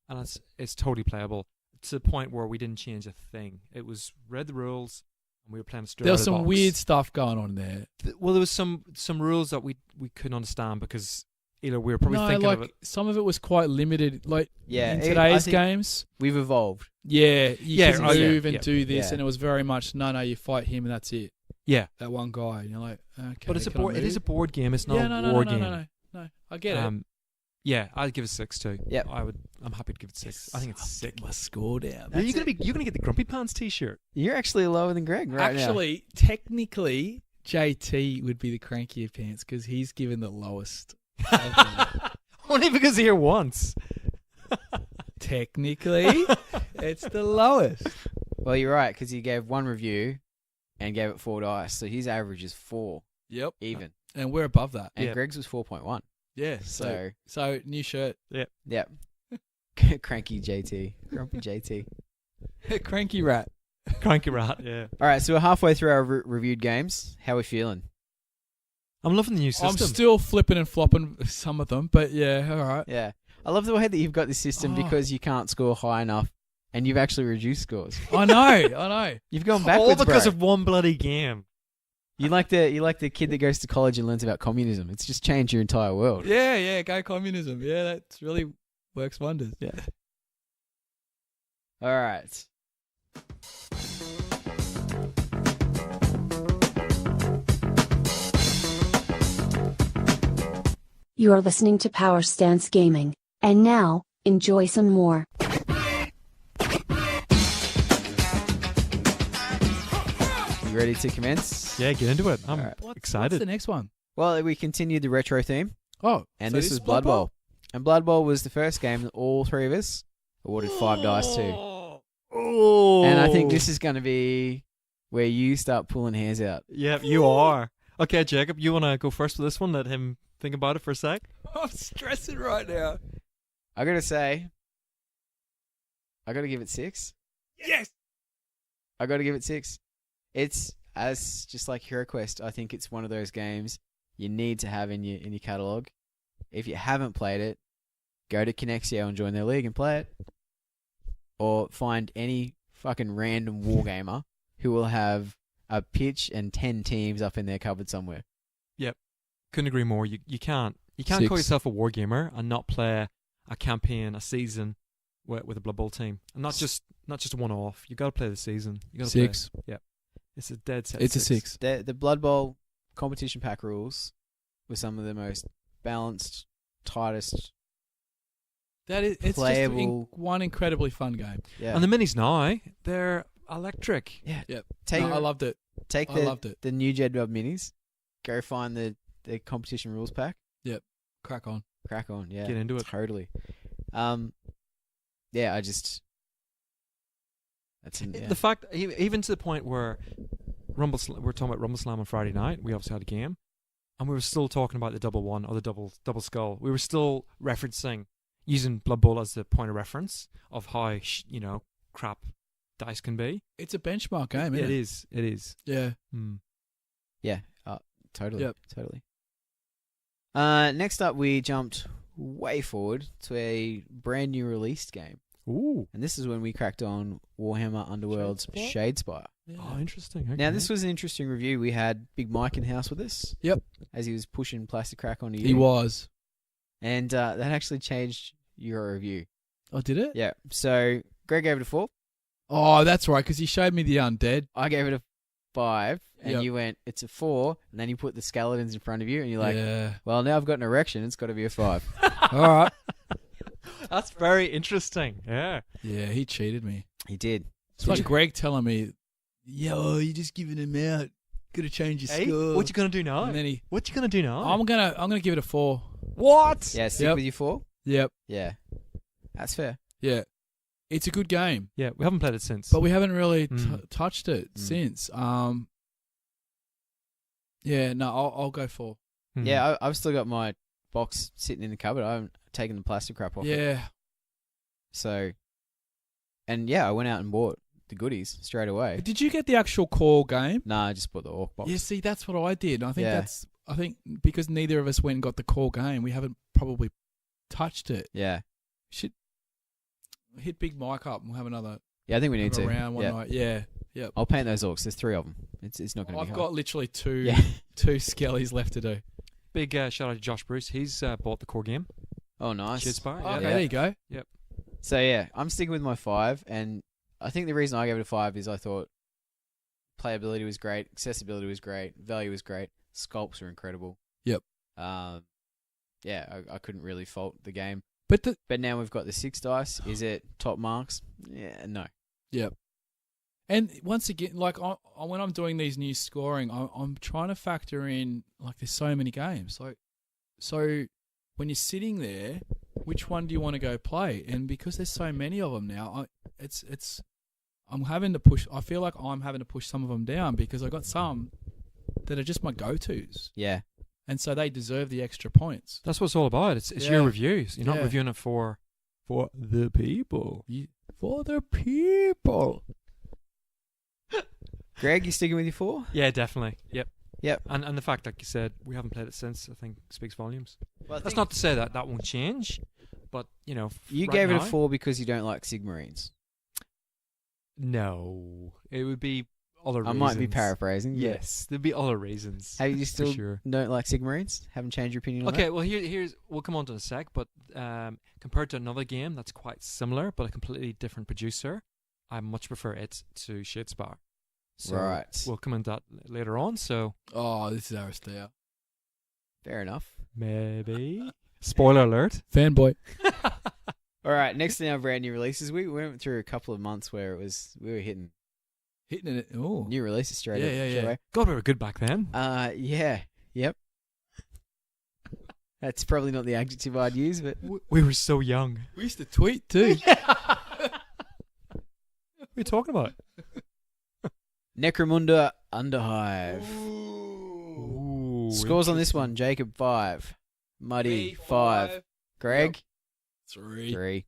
And it's totally playable. To the point where we didn't change a thing. It was read the rules, and we were playing straight
There
out
was
of the
some
box.
weird stuff going on there.
Well, there was some rules that we couldn't understand because either we were probably
No,
thinking
like
of it.
some of it was quite limited. Like
Yeah,
in
I
today's
think
games,
we've evolved.
yeah, you
Yeah,
can
right, yeah,
move and
yeah.
do this,
Yeah.
and it was very much no, you fight him and that's it.
Yeah,
That one guy, and you're like, okay.
but it's a
can I
board. It is a
move?
board game. It's not
Yeah,
a war game.
No. I get it.
Yeah, I'd give it 6 too.
Yep.
I'm happy to give it 6. I think it's sick.
My score down.
You're gonna get the Grumpy Pants T-shirt.
You're actually lower than Greg right
Actually, technically, JT would be the crankier pants because he's given the lowest.
Only because here once.
Technically, it's the lowest.
now. Well, you're right, because he gave 1 review and gave it 4 dice, so his average is 4
Yep.
even.
And we're above that.
And
Yeah.
Greg's was 4.1.
Yeah. So new shirt.
Yep. Cranky JT. Grumpy JT.
Cranky rat.
Cranky Rat. Yeah.
All right, so we're halfway through our reviewed games. How are we feeling?
I'm loving the new system.
I'm still flipping and flopping some of them, but yeah, all right.
Yeah. I love the way that you've got this system
Oh.
because you can't score high enough and you've actually reduced scores.
I know.
You've gone
all
backwards,
because
bro.
of one bloody game.
You like the kid that goes to college and learns about communism. It's just changed your entire world.
Yeah, go communism. Yeah, that really works wonders.
Yeah. All right.
You are listening to Power Stance Gaming. And now, enjoy some more.
You ready to commence?
Yeah, get into it. I'm
Alright.
What's
excited.
the next one?
Well, we continued the retro theme,
Oh,
and
so
this was Blood Bowl. And Blood Bowl was the first game that all 3 of us awarded 5 dice to.
Oh.
And I think this is going to be where you start pulling hairs out.
Yep, you are. Okay, Jacob, you want to go first with this one? Let him think about it for a sec.
I'm stressing right now.
I got to say, I got to give it 6.
Yes.
I got to give it 6. It's just like Hero Quest. I think it's one of those games you need to have in your catalog. If you haven't played it, go to Connexio and join their league and play it, or find any fucking random wargamer who will have a pitch and 10 teams up in their cupboard somewhere.
Couldn't agree more. You can't call
6.
yourself a wargamer and not play a campaign, a season with a Blood Bowl team, and not just a one-off. You got to play the season. You got to
6.
Play. Yep, it's a dead set.
It's a 6.
The Blood Bowl competition pack rules were some of the most balanced, tightest.
It's just
Playable.
one incredibly fun game.
Yeah.
And the minis now, they're electric.
Yeah.
Yep.
Take
No, I loved it.
take
I loved it.
the new Jedwab minis. Go find the competition rules pack.
Crack on.
Crack on. Yeah.
Get into it.
Totally. Yeah. I just. That's yeah.
The fact, even to the point where we're talking about Rumble Slam on Friday night. We obviously had a game, and we were still talking about the double one or the double skull. We were still referencing using Blood Bowl as the point of reference of how crap dice can be.
It's a benchmark game, isn't
It
it?
is. It is.
Yeah.
Yeah. Totally.
Yep.
Totally. Next up, we jumped way forward to a brand new released game,
Ooh.
and this is when we cracked on Warhammer Underworld's Shadespire.
Yeah.
Oh, interesting. Okay.
Now, this was an interesting review. We had Big Mike in house with us.
Yep.
As he was pushing Plastic Crack onto you.
He was.
And that actually changed your review.
Oh, did it?
Yeah. So Greg gave it a 4.
Oh, that's right, because he showed me the undead.
I gave it a 5, and
Yep.
you went, it's a 4, and then you put the skeletons in front of you, and you're like,
yeah.
well, now I've got an erection. It's got to be a 5.
All right.
That's very interesting. Yeah.
Yeah, he cheated me.
He did.
It's like Greg telling me, "Yo, you're just giving him out. Got to change your
Hey,
score."
what you gonna do now?
And then he,
What you gonna do now?
I'm gonna give it a 4.
What?
Yeah, stick
Yep.
with your 4?
Yep.
Yeah. That's fair.
Yeah. It's a good game,
Yeah, we haven't played it since.
but we haven't really
Mm.
touched it
Mm.
since. Yeah. No, I'll go 4.
Hmm.
Yeah, I've still got my box sitting in the cupboard. I haven't taken the plastic wrap off it.
Yeah.
So, and yeah, I went out and bought the goodies straight away.
Did you get the actual core game?
Nah, I just bought the Orc box.
Yeah. See, that's what I did. I think
Yeah.
I think because neither of us went and got the core game, we haven't probably touched it.
Yeah.
Should hit Big Mike up and we'll have another
Yeah, I think we need to.
round one
Yeah.
night. Yeah. Yep.
I'll paint those orcs. There's 3 of them. It's not going to be
I've
hard.
got literally two
Yeah.
skellies left to do.
Big shout out to Josh Bruce. He's bought the core game.
Oh, nice.
Shitspire.
Okay,
Yeah.
there you go.
So yeah, I'm sticking with my 5, and I think the reason I gave it a 5 is I thought playability was great, accessibility was great, value was great, sculpts were incredible.
Yep.
Yeah, I couldn't really fault the game.
But
But now we've got the 6 dice. Is it top marks? Yeah, no.
and once again, like when I'm doing these new scoring, I'm trying to factor in like there's so many games. Like, so when you're sitting there, which one do you want to go play? And because there's so many of them now, I'm having to push. I feel like I'm having to push some of them down because I got some that are just my go-tos,
Yeah.
and so they deserve the extra points.
That's what it's all about. It's
Yeah.
your reviews. You're not
Yeah.
reviewing it for the people.
For the people.
Greg, you sticking with your 4?
Yeah, definitely. Yep.
Yep.
And the fact, like you said, we haven't played it since, I think speaks volumes.
Well,
That's not to say that won't change, but you know,
You
right
gave it a
now-
4 because you don't like Sigmarines.
No, it would be other
I
reasons.
might be paraphrasing. but
Yes, there'd be other reasons.
Have you
for
still
sure.
don't like Sigmarines? Haven't changed your opinion on
Okay,
that?
well here's we'll come on to in a sec, but compared to another game that's quite similar but a completely different producer, I much prefer it to Shadespire. So
Right.
we'll come into that later on. So
Oh, this is Aristea.
Fair enough.
maybe spoiler alert.
Fanboy.
All right, next in our brand new releases, we went through a couple of months where we were hitting
Hitting it. Oh.
new releases straight
Yeah.
away.
God, we were good back then.
Yeah, yep. That's probably not the adjective I'd use, but
We were so young.
We used to tweet too.
What are you talking about?
Necromunda Underhive.
Ooh,
Scores on this one: Jacob 5, Muddy 5, Greg
3.
3.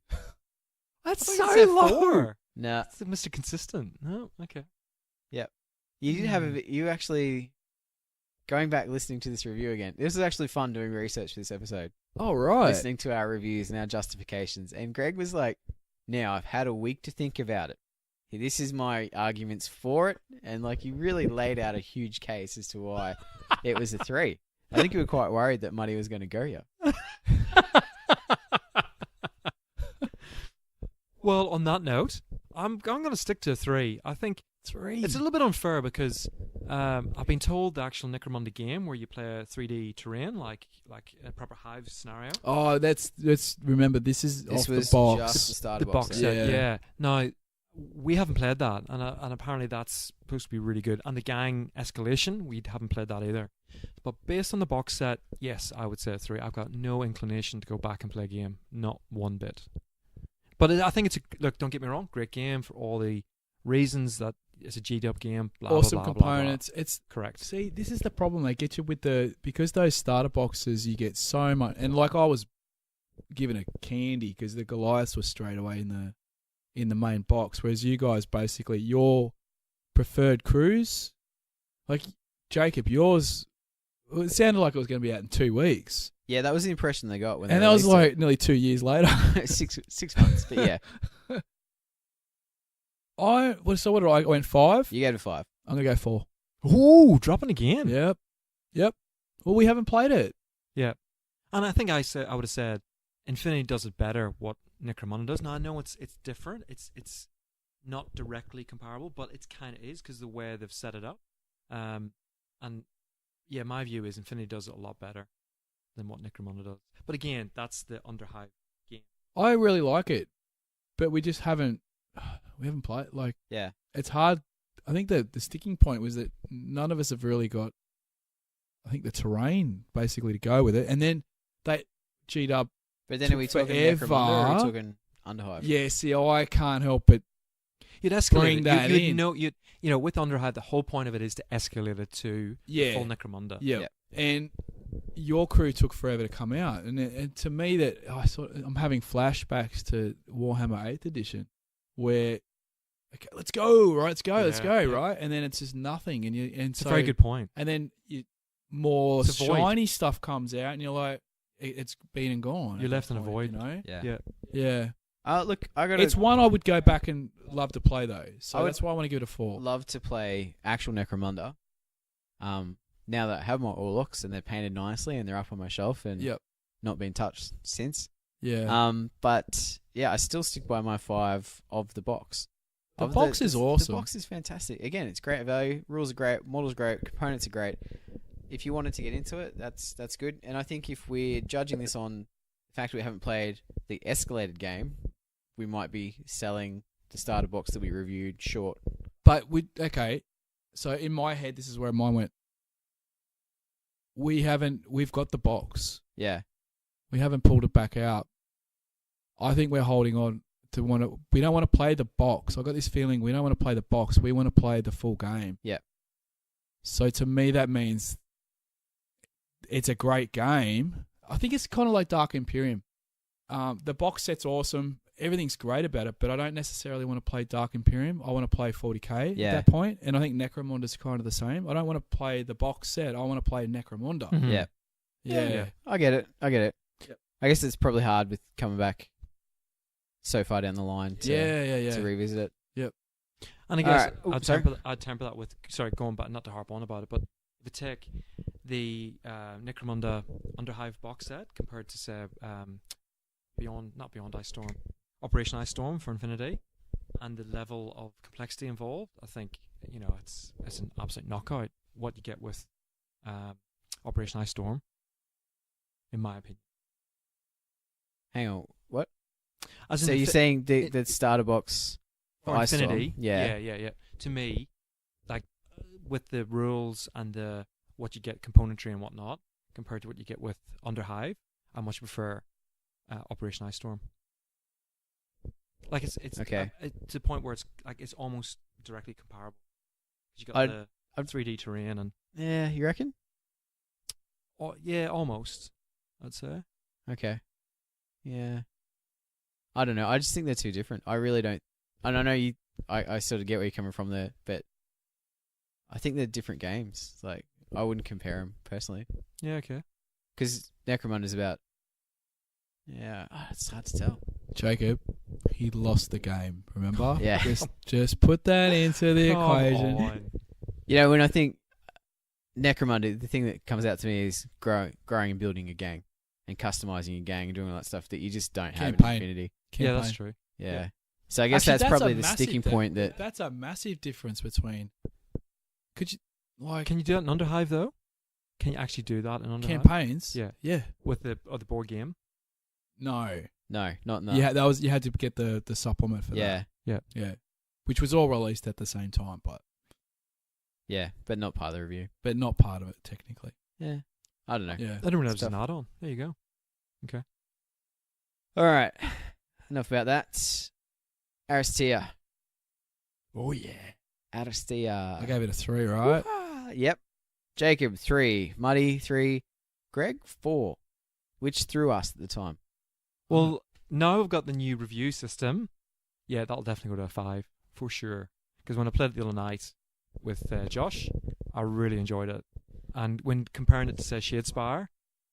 That's
I
so
thought you said
low.
4.
Nah,
That's Mr. Consistent. No, okay.
you did have you actually going back listening to this review again. This was actually fun doing research for this episode.
Oh, right.
Listening to our reviews and our justifications. And Greg was like, now I've had a week to think about it. This is my arguments for it. And like, you really laid out a huge case as to why it was a 3. I think you were quite worried that Muddy was going to go you.
Well, on that note, I'm going to stick to a 3. I think
3.
it's a little bit unfair because I've been told the actual Necromunda game where you play a 3D terrain like a proper Hive scenario.
Oh, let's remember this is
This
off
was
the box.
just the starter
The box
set.
set,
Yeah.
yeah. Now, we haven't played that, and apparently that's supposed to be really good. And the gang escalation, we haven't played that either. But based on the box set, yes, I would say a 3. I've got no inclination to go back and play a game, not one bit. But I think look, don't get me wrong, great game for all the reasons that it's a G-Dub game, blah,
Awesome
blah, blah, blah, blah.
components. It's
Correct.
See, this is the problem. They get you with because those starter boxes, you get so much. And like I was given a candy because the Goliaths were straight away in the main box, whereas you guys basically your preferred cruise, like Jacob, yours. It sounded like it was going to be out in 2 weeks,
Yeah, that was the impression they got when
and
they
that was
released
like nearly 2 years later.
it. 6 months, but yeah.
So what did I went 5?
You gave it a 5.
I'm gonna go 4.
Ooh, dropping again.
Yep. Well, we haven't played it.
Yeah. And I think I would have said Infinity does it better what Necromunda does. Now I know it's different. It's not directly comparable, but it kind of is because the way they've set it up. And yeah, my view is Infinity does it a lot better than what Necromunda does. But again, that's the Underhive game.
I really like it, but we just haven't played. Like,
Yeah.
it's hard. I think the sticking point was that none of us have really got, I think, the terrain basically to go with it. And then they G-Dub.
But then are we talking
forever.
Necromunda or are we talking Underhive?
Yeah, see, I can't help but
You'd escalate
bring
it.
that in.
You know, with Underhive, the whole point of it is to escalate it to full Necromunda.
Yeah.
Yeah.
And your crew took forever to come out. And to me, I'm having flashbacks to Warhammer 8th edition where, okay, let's go, right? Let's go,
Yeah.
right? And then it's just nothing. And
It's a very good point.
And then more
It's a void.
shiny stuff comes out, and you're like, it's been and gone.
You're
at
left
that
in a
point,
void.
you know?
Yeah.
Yeah.
Look, I got
It's one I would go back and love to play, though. So
I would
that's why I want to give it a 4.
love to play actual Necromunda. Now that I have my Orlocks and they're painted nicely and they're up on my shelf and
Yep.
not been touched since.
Yeah.
But yeah, I still stick by my 5 of the box.
The box is awesome.
The box is fantastic. Again, it's great value. Rules are great. Models are great. Components are great. If you wanted to get into it, that's good. And I think if we're judging this on the fact we haven't played the escalated game, we might be selling the starter box that we reviewed short.
But okay. So in my head, this is where mine went. We've got the box.
Yeah.
We haven't pulled it back out. I think we're holding on to we don't want to play the box. I got this feeling we don't want to play the box. We want to play the full game.
Yeah.
So to me, that means it's a great game. I think it's kind of like Dark Imperium. The box set's awesome. Everything's great about it, but I don't necessarily want to play Dark Imperium. I want to play 40k
Yeah.
at that point, and I think Necromunda's kind of the same. I don't want to play the box set. I want to play Necromunda.
Mhm.
Yeah.
Yeah.
I get it.
Yep.
I guess it's probably hard with coming back so far down the line to,
Yeah.
to revisit it.
And I guess
Alright. Oops,
I'd temper that with, going back, not to harp on about it, but if you take the Necromunda Underhive box set compared to, say, not Beyond Ice Storm, Operation Ice Storm for Infinity, and the level of complexity involved, I think, it's an absolute knockout what you get with Operation Ice Storm, in my opinion.
Hang on. What?
As
So
in
you're saying the starter box
for
Ice Storm?
Infinity,
Yeah.
yeah. To me, like with the rules and the what you get componentry and whatnot, compared to what you get with Underhive, I much prefer Operation Ice Storm. Like it's
Okay.
to the point where it's almost directly comparable. 'Cause you got
I'd-
the 3D terrain and
Yeah, you reckon?
yeah, almost. I'd say.
Okay. Yeah. I don't know. I just think they're too different. I really don't. And I know you. I sort of get where you're coming from there, but I think they're different games. Like I wouldn't compare them personally,
Yeah. Okay.
because Necromunda's about. Yeah, it's hard to tell.
Jacob, he lost the game. Remember?
Yeah.
Just put that into the
Come
equation.
on.
You know, when I think Necromunda, the thing that comes out to me is growing and building a gang and customizing your gang and doing all that stuff that you just don't have in
Campaign.
Infinity.
Yeah, that's
Campaign.
true.
Yeah.
Yeah.
So I guess
Actually,
that's
a
probably the
massive
sticking point that.
That's a massive difference between. Could you like
Can you do that in Underhive though? Can you actually do that in Underhive?
campaigns?
Yeah.
Yeah.
With the board game.
No.
No, not no.
Yeah, you had to get the supplement for
Yeah.
that. Yeah. Which was all released at the same time,
Yeah, but not part of the review.
but not part of it technically.
Yeah. I don't know.
Yeah.
I didn't realize it was
Stuff.
an add-on. There you go.
All right. Enough about that. Aristia.
Oh yeah.
Aristia.
I gave it a 3, right?
Yep. Jacob, 3. Muddi, 3. Greg, 4. Which threw us at the time.
Well, now I've got the new review system. Yeah, that'll definitely go to a 5 for sure. Because when I played it the other night with Josh, I really enjoyed it. And when comparing it to, say, Shadespire,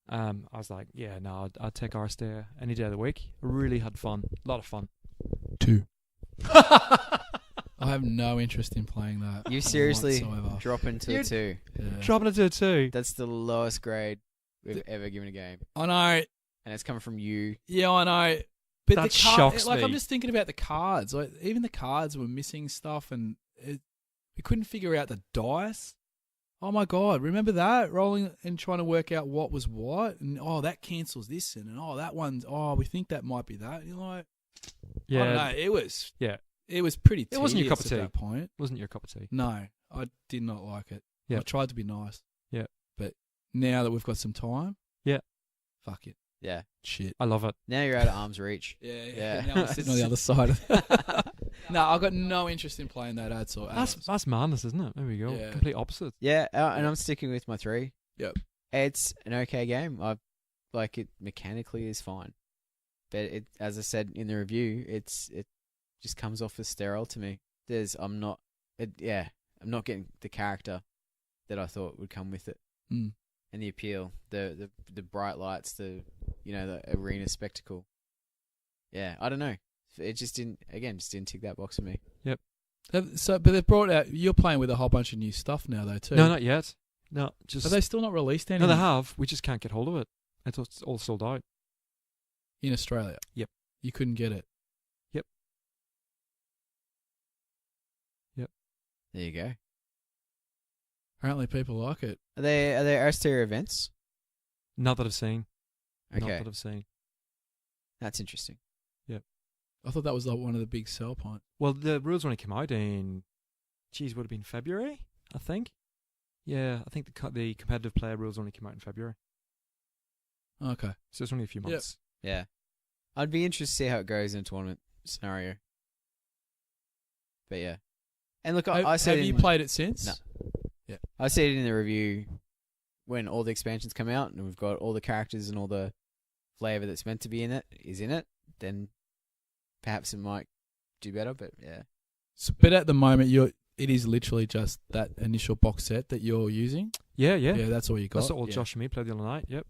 I was like, yeah, no, I'd take Aristia any day of the week. I really had fun. A lot of fun.
2. I have no interest in playing that.
You seriously
whatsoever.
drop into a
You're-
2.
Yeah.
Dropping it to a 2.
That's the lowest grade we've ever given a game.
I know.
And it's coming from you.
Yeah, I know. But
That
the
shocks
like,
me.
I'm just thinking about the cards. Like, even the cards were missing stuff, and we couldn't figure out the dice. Oh my God, remember that? Rolling and trying to work out what was what, and that cancels this, and that one's we think that might be that. You're like,
Yeah.
I don't know. It was pretty.
It wasn't your cup of
tedious
tea.
at that point.
Wasn't your cup of tea?
No, I did not like it.
Yeah.
I tried to be nice.
Yeah.
But now that we've got some time,
Yeah.
fuck it,
Yeah.
shit.
I love it.
Now you're out of arm's reach.
Yeah. Now I'm sitting on the other side of it. No, I've got no interest in playing that ad or
That's madness, isn't it? There we go.
Yeah.
Complete opposite.
Yeah, and I'm sticking with my 3.
Yep.
It's an okay game. I like it mechanically is fine, but it, as I said in the review, it just comes off as sterile to me. I'm not getting the character that I thought would come with it,
Mm.
and the appeal, the bright lights, the arena spectacle. Yeah, I don't know. It just didn't tick that box for me.
So, but they've brought out. You're playing with a whole bunch of new stuff now, though, too.
No, not yet. No, just.
Have they still not released any?
No, they have. We just can't get hold of it. It's all sold out.
In Australia.
Yep.
You couldn't get it.
There you go.
Apparently, people like it.
Are there exterior events?
Not that I've seen. Not
Okay,
that I've seen.
that's interesting.
I thought that was like one of the big sell points.
Well, the rules only came out in, would have been February, I think. Yeah, I think the competitive player rules only came out in February.
Okay.
So it's only a few
Yep.
months.
Yeah, I'd be interested to see how it goes in a tournament scenario. But yeah, and look, I said
have you played it since?
No.
Yeah.
I said it in the review when all the expansions come out and we've got all the characters and all the flavor that's meant to be in it is in it. Then perhaps it might do better. But yeah,
But at the moment, it is literally just that initial box set that you're using.
Yeah.
Yeah, that's all you got.
That's all Josh and me played the other night. Yep.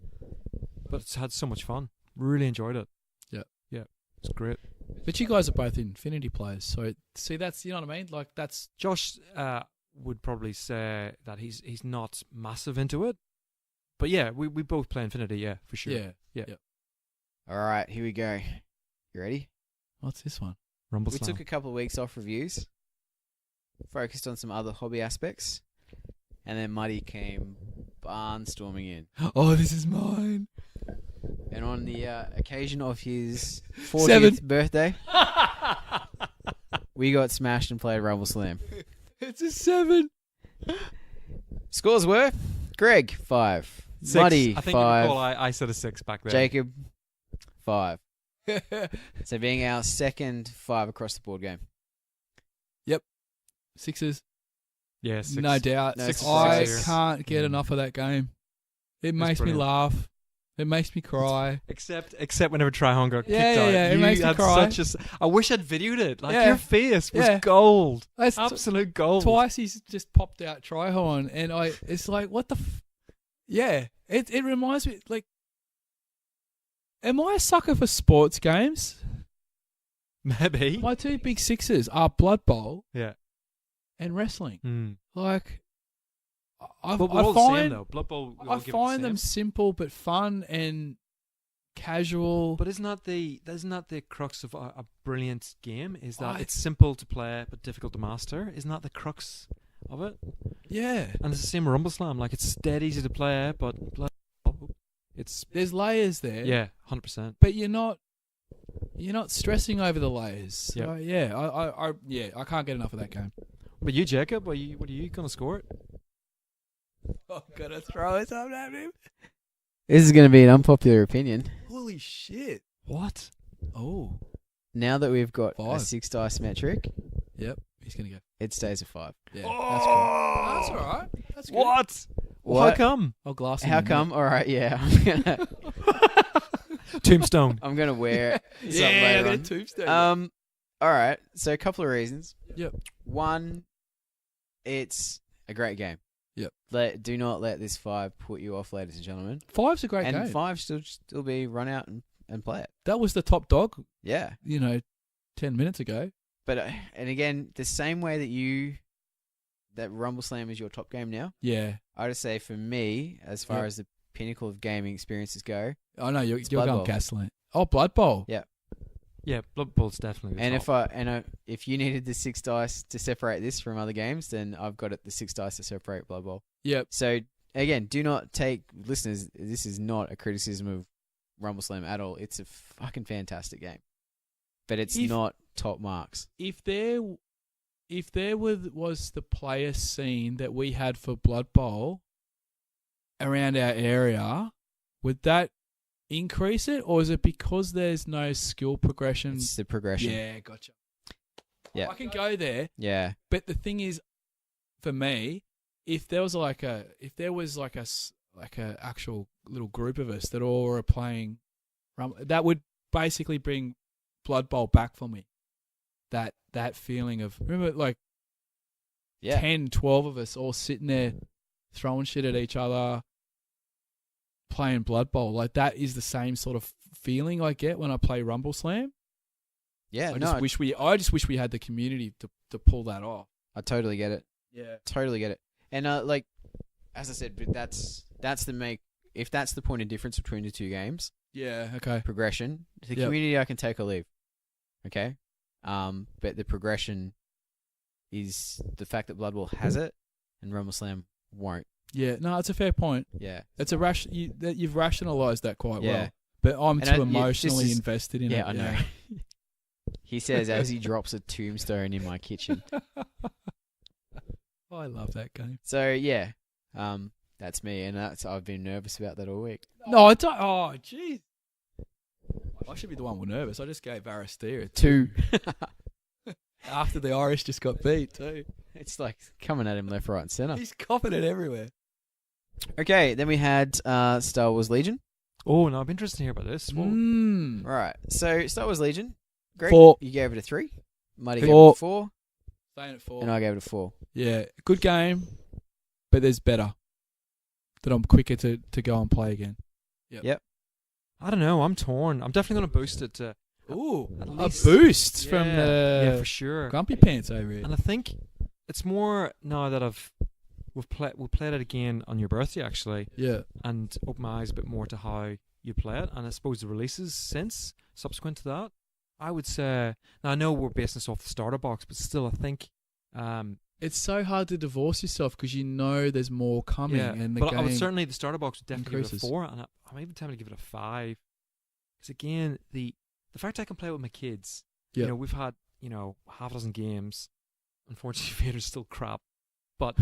But it's had so much fun. Really enjoyed it. Yeah. It's great.
But you guys are both Infinity players, so see, that's, you know what I mean. Like, that's
Josh would probably say that he's not massive into it. But yeah, we both play Infinity, yeah, for sure.
Yeah.
all right, here we go. You ready?
What's this one?
Rumble
We
Slam.
took a couple of weeks off reviews, focused on some other hobby aspects, and then Muddi came barnstorming in.
Oh, this is mine.
And on the occasion of his 40th
7.
birthday, we got smashed and played Rumble Slam.
It's a 7.
Scores were Greg 5,
6.
Muddi
I think
5,
you recall I said a 6 back there.
Jacob 5. So being our second 5 across the board game.
6s.
Yeah, 6.
No doubt.
No
Six
I
surprise.
can't get enough of that game. It makes me
brilliant.
laugh. It makes me cry.
Except whenever Tryhon got
Yeah,
kicked out.
yeah, it
You
makes me
had
cry.
I wish I'd videoed it. Like,
Yeah.
your face was
Yeah.
gold.
That's
Absolute gold.
twice he's just popped out Tryhorn, and it's like, what the yeah. It reminds me, like, am I a sucker for sports games?
Maybe.
My 2 big 6s are Blood Bowl
Yeah.
and wrestling.
Mm.
Like, I
But we're all the same,
find
though. Blood Bowl, we all
I
give it the
find them
same.
simple but fun and casual.
But isn't that the crux of a brilliant game? Is that
I-
it's simple to play but difficult to master? Isn't that the crux of it?
yeah,
And it's the same with Rumble Slam. Like, it's dead easy to play, but it's
there's layers there.
yeah, 100%.
but you're not stressing over the layers. So,
Yep.
I can't get enough of that game.
But you, Jacob, what are you gonna score it?
I'm gonna throw something at him.
This is going to be an unpopular opinion.
Holy shit!
What?
Oh,
Now that we've got a
5.
6 dice metric,
yep. He's gonna go.
it stays a 5.
Yeah, that's cool. That's all right. That's good.
What? Well,
What?
how come?
I'll glass him
How
in a
come?
minute.
All right, yeah.
Tombstone.
I'm gonna wear something
Yeah, I
later
got a
on.
tombstone.
All right. So a couple of reasons.
Yep.
One, it's a great game.
Yep.
Do not let this 5 put you off, ladies and gentlemen.
5's a great
and
game.
5 still be run out and play it.
That was the top dog,
Yeah.
10 minutes ago.
But and again, the same way that Rumble Slam is your top game now,
Yeah.
I would say for me, as far
Yep.
as the pinnacle of gaming experiences go,
Oh no, you're
Blood
going
Bowl.
Gasland. Oh, Blood Bowl.
Yeah.
Yeah, Blood Bowl's definitely. The
and
top.
if you needed the 6 dice to separate this from other games, then I've got the 6 dice to separate Blood Bowl.
Yep.
So again, do not take listeners. This is not a criticism of Rumble Slam at all. It's a fucking fantastic game, but it's not top marks.
If there was the player scene that we had for Blood Bowl around our area, would that increase it, or is it because there's no skill progression?
It's the progression.
Yeah, gotcha.
Yeah,
I can go there.
Yeah,
But the thing is, for me, if there was like a actual little group of us that all were playing, that would basically bring Blood Bowl back for me. That feeling of, remember, like 10, 12 of us all sitting there throwing shit at each other, playing Blood Bowl. Like, that is the same sort of feeling I get when I play Rumble Slam.
Yeah,
I just wish we had the community to pull that off.
I totally get it.
Yeah.
Totally get it. And like, as I said, but that's if that's the point of difference between the two games.
Yeah, okay.
Progression. The community I can take or leave. Okay? But the progression is the fact that Blood Bowl has it and Rumble Slam won't.
Yeah, no, it's a fair point.
Yeah.
It's you've rationalised that quite
Yeah.
well. But I'm
And
too emotionally invested in it.
Yeah, I know. He says as he drops a tombstone in my kitchen.
I love that game.
So yeah, that's me, and I've been nervous about that all week.
No, I don't. Oh, jeez. I should be the one nervous. I just gave Aristea a 2 after the Irish just got beat too.
It's like coming at him left, right, and centre.
He's copping it everywhere.
Okay, then we had Star Wars Legion.
Oh, no, I'm interested to hear about this.
Right, so Star Wars Legion. Greg,
4.
You gave it a 3. Muddi
4.
gave it a 4.
Staying at 4.
And I gave it a 4.
Yeah, good game, but there's better. That I'm quicker to go and play again.
Yep.
I don't know. I'm torn. I'm definitely going to boost it to
at
least-
a boost from the
yeah, for sure.
Grumpy Pants over here.
And I think it's more now that we've played it again on your birthday actually,
Yeah.
and opened my eyes a bit more to how you play it, and I suppose the releases since subsequent to that, I would say. Now I know we're basing this off the starter box, but still, I think.
It's so hard to divorce yourself because you know there's more coming, and the
but
game
I would certainly the starter box would definitely
increases.
give it a 4, and I'm even tempted to give it a 5. Because again, the fact I can play with my kids,
Yep.
we've had half a dozen games. Unfortunately, Vader's still crap, but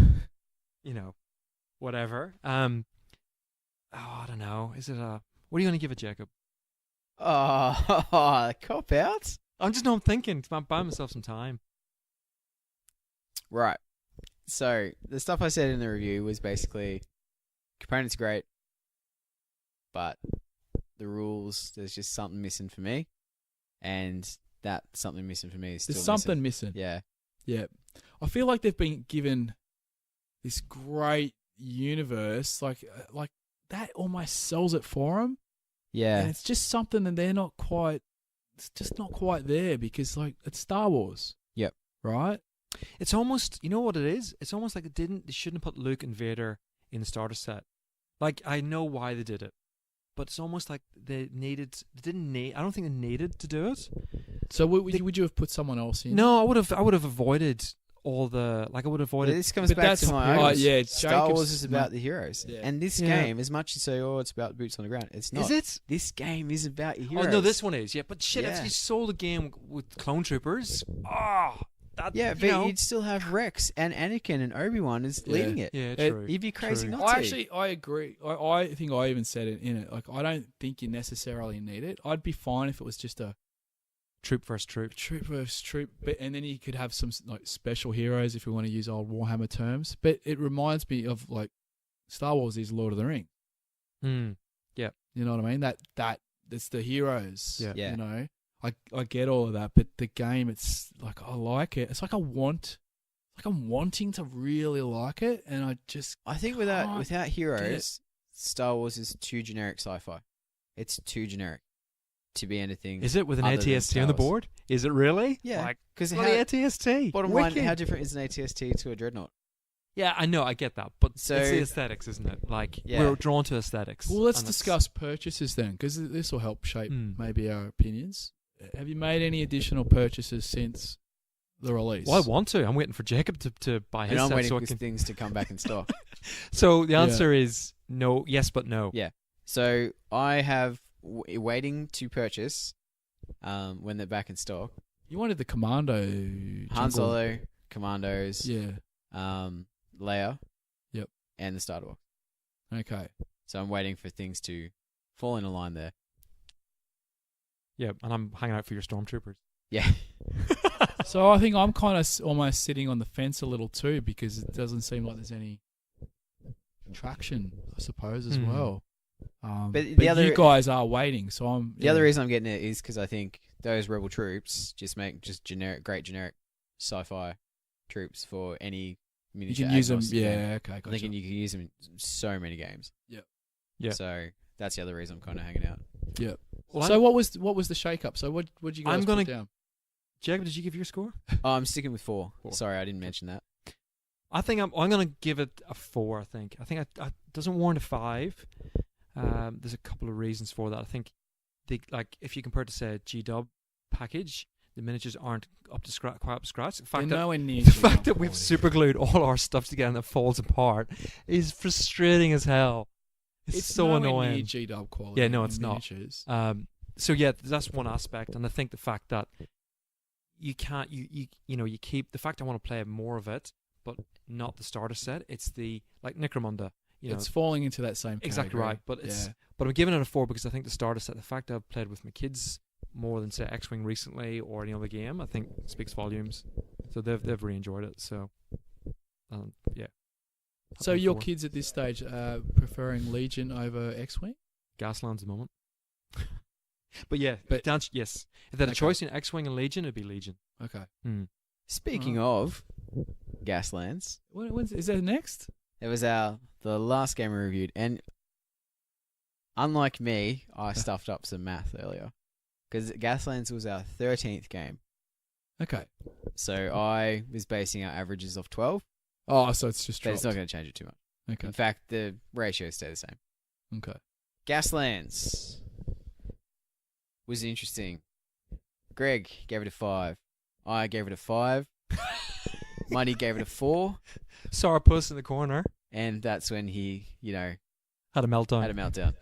whatever. I don't know. Is it a? What are you going to give it, Jacob?
Oh, cop out.
I'm thinking. I'm buying myself some time.
Right. So the stuff I said in the review was basically components great, but the rules, there's just something missing for me, and that something missing for me is still
There's something missing.
Yeah.
Yeah. I feel like they've been given this great universe, like that almost sells it for them.
Yeah.
And it's just something that it's just not quite there because, like, it's Star Wars.
Yep.
Right?
It's almost, you know what it is? It's almost like they shouldn't have put Luke and Vader in the starter set. Like, I know why they did it, but it's almost like I don't think they needed to do it.
So would you have put someone else in?
No, I would have avoided all the, I would have avoided.
This comes back to my argument.
yeah,
Star Wars is about the heroes.
Yeah.
And this game, as much as you say, it's about boots on the ground, it's not.
Is it?
This game is about your heroes.
Oh, no, this one is, yeah. But shit,
Yeah.
if you sold a game with clone troopers,
but you'd still have Rex and Anakin and Obi-Wan is leading it.
Yeah, true.
You'd be crazy
True.
not to.
I agree. I think I even said it in it. Like, I don't think you necessarily need it. I'd be fine if it was just a
troop versus troop.
troop versus troop, and then you could have some like special heroes if we want to use old Warhammer terms. But it reminds me of, like, Star Wars is Lord of the Rings.
Yeah.
You know what I mean? That's the heroes.
Yeah.
You know, I get all of that, but the game, it's like, I like it. It's like I'm wanting to really like it, and
I think without heroes, Star Wars is too generic sci-fi. It's too generic to be anything.
Is it with an
other than
ATST on the
Star Wars.
board? Is it really?
Yeah, because
Bloody ATST.
bottom line,
Wicked.
how different is an ATST to a Dreadnought?
Yeah, I know, I get that, but
So-
it's the aesthetics, isn't it? Like,
Yeah.
we're drawn to aesthetics.
Well, let's
and it's-
discuss purchases then, because this will help shape
Mm.
maybe our opinions. Have you made any additional purchases since the release?
Well, I want to. I'm waiting for Jacob to buy his
And I'm
set
waiting
so I
for
can.
things to come back in stock.
So the answer is no. Yes, but no.
Yeah. So I have waiting to purchase when they're back in stock.
You wanted the Commando.
Han
jungle.
Solo, Commandos,
Yeah.
Leia,
Yep.
and the Starter Box.
Okay.
So I'm waiting for things to fall in a line there.
Yeah, and I'm hanging out for your stormtroopers.
Yeah.
So I think I'm kind of almost sitting on the fence a little too, because it doesn't seem like there's any traction, I suppose, as
Hmm.
well.
But
But
the other-
you guys are waiting, so I'm.
The other reason I'm getting it is because I think those Rebel troops just make great generic sci-fi troops for any
you
miniature.
can use them.
agnostic game.
Yeah. Okay.
I'm
Gotcha.
thinking you can use them in so many games.
Yeah.
So that's the other reason I'm kind of hanging out.
Yeah.
Well,
So what was the shake up? So what you guys
I'm
put
gonna-
down?
Jacob, did you give your score?
Oh, I'm sticking with 4.
Four.
Sorry, I didn't mention that.
I think I'm going to give it a 4. I think it doesn't warrant a 5. There's a couple of reasons for that. I think if you compare it to say a G-Dub package, the miniatures aren't quite up to scratch. In fact,
They're nowhere near
the
G-Dub
fact that we've
quality.
superglued all our stuff together and it falls apart is frustrating as hell. It's so
nowhere near
annoying.
G-Dub quality.
Yeah, no,
in
it's not.
miniatures.
So yeah, that's one aspect, and I think the fact that you can't, you keep the fact I want to play more of it, but not the starter set. It's the Necromunda.
It's falling into that same
exactly
category.
right, but
yeah.
but I'm giving it a 4 because I think the starter set, the fact that I've played with my kids more than say X-Wing recently or any other game, I think speaks volumes. So they've really enjoyed it. So yeah.
So
Happy
your
for it.
kids at this stage are preferring Legion over X-Wing?
GASLANDS at the moment. But yeah,
But-
yes. If they had a
Okay.
choice in X-Wing and Legion, it'd be Legion.
Okay.
Speaking of Gaslands,
Is that next?
it was the last game we reviewed, and unlike me, I stuffed up some math earlier because Gaslands was our 13th game.
Okay.
So I was basing our averages off 12,
Oh, so it's just
but it's not
dropped.
going to change it too much.
Okay.
In fact, the ratios stay the same.
Okay.
Gaslands was interesting. Greg gave it a 5. I gave it a 5. Muddi gave it a 4.
Saw a puss in the corner.
And that's when he,
Had a meltdown.
had a meltdown.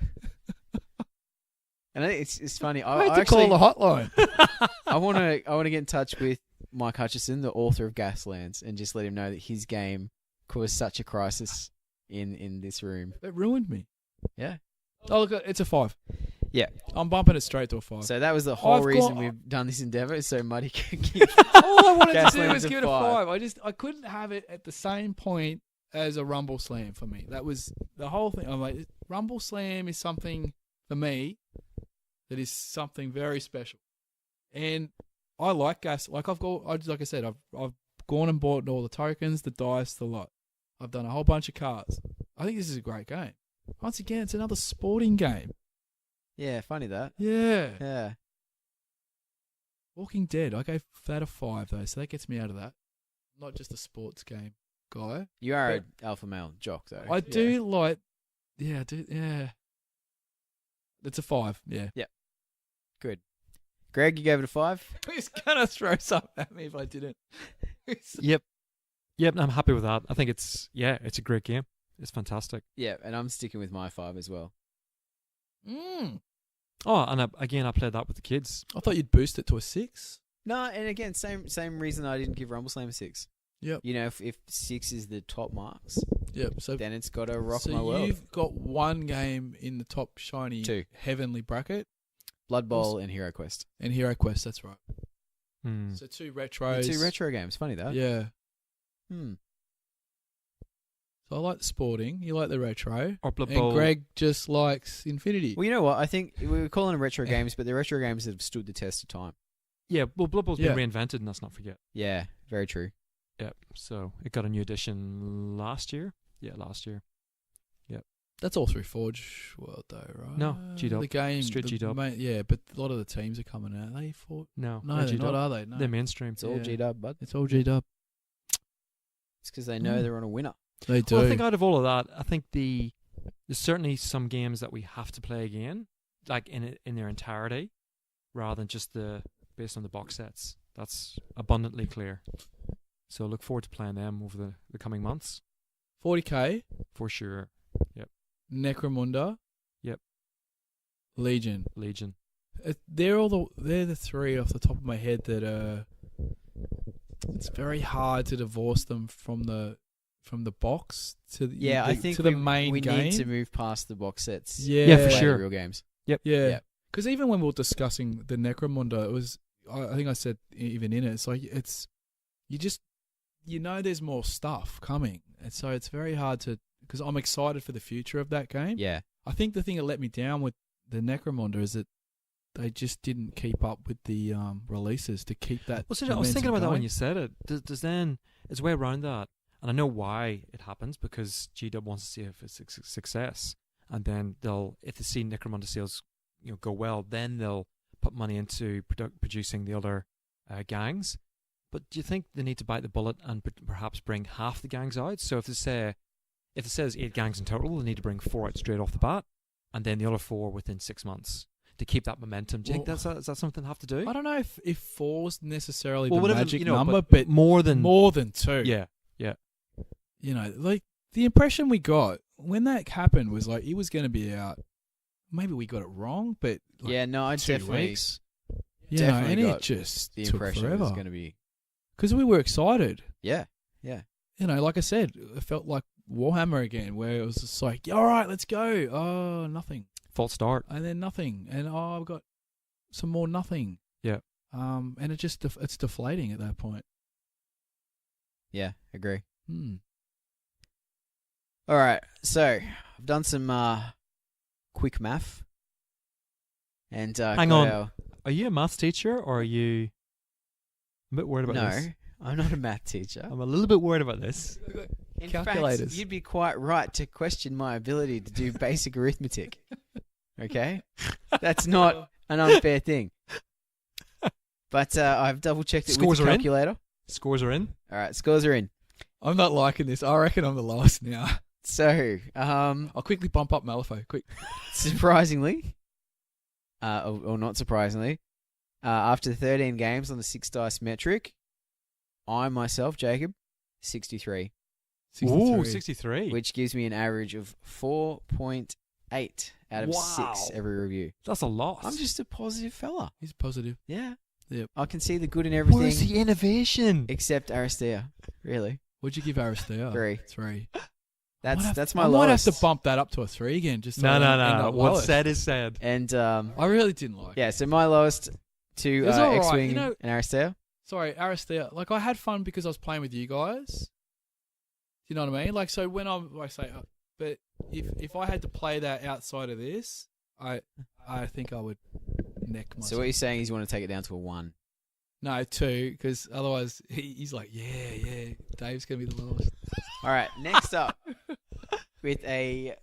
And it's funny.
I had
I
to
actually,
call the hotline.
I want to get in touch with Mike Hutchison, the author of Gaslands, and just let him know that his game caused such a crisis in this room.
That ruined me.
Yeah.
Oh, look, it's a 5.
Yeah.
I'm bumping it straight to a 5.
So that was the whole
I've
reason
got-
we've done this endeavor, so Muddi can keep.
All I wanted to do
Gaslands
was
a
give it a
5.
5. I couldn't have it at the same point as a Rumble Slam for me. That was the whole thing. I'm like, Rumble Slam is something for me that is something very special, and I like gas. Like like I said, I've gone and bought all the tokens, the dice, the lot. I've done a whole bunch of cards. I think this is a great game. Once again, it's another sporting game.
Yeah, funny that.
Yeah.
Yeah.
Walking Dead, I gave that a 5 though, so that gets me out of that. Not just a sports game guy.
You are an alpha male jock, though.
I do like, yeah, It's a 5, yeah.
Good. Greg, you gave it a 5?
He's gonna throw something at me if I didn't.
Yep, I'm happy with that. I think it's a great game. It's fantastic.
Yeah, and I'm sticking with my 5 as well.
Oh, and I played that with the kids.
I thought you'd boost it to a 6.
No, and again, same reason I didn't give Rumble Slam a 6.
Yep.
If 6 is the top marks,
Yep. So
then it's got to rock
so
my world.
you've got one game in the top shiny
2.
heavenly bracket
Blood Bowl and Hero Quest.
and Hero Quest. That's right.
Hmm.
So 2
The
retros.
2 retro games. Funny that.
Yeah.
Hmm.
So I like the sporting. You like the retro.
Or Blood
And
Bowl.
Greg just likes Infinity.
Well, you know what? I think we were calling them retro games, but they're retro games that have stood the test of time.
Yeah, well, Blood Bowl's
Yeah.
been reinvented, and let's not forget.
Yeah, very true.
Yeah, so it got a new edition last year. Yeah, last year.
That's all through Forge World, though, right?
No, G-Dub.
The game,
Straight G-Dub.
Yeah, but a lot of the teams are coming out. Are they Forge?
No,
No,
they're
they're not,
G-Dub.
are they? No.
They're mainstream.
It's all
Yeah.
G-Dub, bud.
It's all G-Dub.
It's because they know
Mm.
they're on a winner.
They do.
Well, I think out of all of that, I think there's certainly some games that we have to play again, like in their entirety, rather than just based on the box sets. That's abundantly clear. So look forward to playing them over the coming months.
40k,
For sure.
Necromunda.
Yep.
Legion. They're the three off the top of my head that it's very hard to divorce them from the box to the,
I think
to the main
we
game.
need to move past the box sets.
Yeah, for
play
sure.
the real games.
Yep.
Yeah. Because even when we were discussing the Necromunda, it was, I think I said even in it, it's like, there's more stuff coming. And so it's very hard to, because I'm excited for the future of that game.
Yeah.
I think the thing that let me down with the Necromunda is that they just didn't keep up with the releases to keep that.
Well, so I was thinking about that when you said it. Does then, there's a way around that. And I know why it happens, because GW wants to see if it's a success. And then if they see Necromunda sales go well, then they'll put money into producing the other gangs. But do you think they need to bite the bullet and perhaps bring half the gangs out? So if it says 8 gangs in total, they need to bring 4 out straight off the bat, and then the other 4 within 6 months to keep that momentum. Do you think is that something they have to do?
I don't know if 4's necessarily
Well,
the
whatever,
magic
you know,
number,
but
but
more than
2.
Yeah.
Like the impression we got when that happened was like he was going to be out. Maybe we got it wrong, but like
I
2
definitely
weeks.
definitely
And
got
it just
the
took
impression it
forever
was going to be.
because we were excited.
Yeah.
Like I said, it felt like Warhammer again, where it was just like, all right, let's go. Oh, nothing.
false start.
And then nothing. And I've got some more nothing.
Yeah.
And it just it's deflating at that point.
Yeah, agree.
All
right, so I've done some quick math. And
hang on. Are you a maths teacher, or are you? I'm a bit worried about this.
No, I'm not a math teacher.
I'm a little bit worried about this.
In
Calculators.
fact, you'd be quite right to question my ability to do basic arithmetic. Okay? That's not an unfair thing. But I've double-checked it
Scores
with the
are in?
calculator.
Scores are in.
All right, scores are in.
I'm not liking this. I reckon I'm the lowest now.
So,
I'll quickly bump up Malifaux. Quick.
surprisingly, or not surprisingly, after 13 games on the 6 dice metric, I myself, Jacob, 63.
63.
Ooh, 63.
Which gives me an average of 4.8 out of 6 every review.
That's a lot.
I'm just a positive fella.
He's positive.
Yeah.
Yep.
I can see the good in everything.
Where's the innovation?
Except Aristea, really.
What'd you give Aristea?
3.
3.
That's my
I
lowest.
might have to bump that up to a 3 again. Just so
No.
I don't end up
What's
lowest.
said is said.
And
I really didn't like it.
yeah, so my lowest to
It's all right,
X-Wing
you know-
and Aristea.
Sorry, Aristea. Like, I had fun because I was playing with you guys. Do you know what I mean? Like, so when I say, but if I had to play that outside of this, I think I would neck myself.
So what you're saying is you want to take it down to a 1.
No, 2, because otherwise he's like, yeah, Dave's going to be the lowest.
All right, next up with a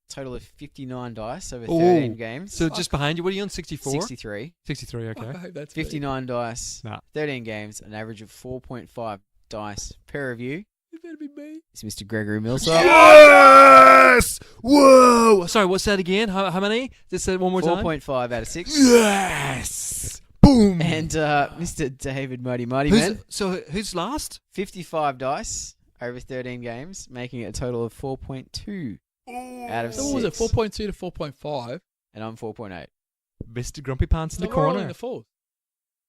total of 59 dice over 13 games.
So just behind you, what are you on? 64?
63.
63, okay.
I hope that's
59 dice,
Nah.
13 games, an average of 4.5 dice per review.
It better be me.
It's Mr. Gregory Millsap.
Yes! Whoa! Sorry, what's that again? How many? Just say it one more time.
4.5 out of 6.
Yes! Boom!
And Mr. David Muddi Man,
Who's last?
55 dice over 13 games, making it a total of 4.2 out of 6.
So what was it, 4.2 to 4.5?
And I'm 4.8.
Mr. Grumpy Pants in
So
the
we're all in
corner.
the fourth.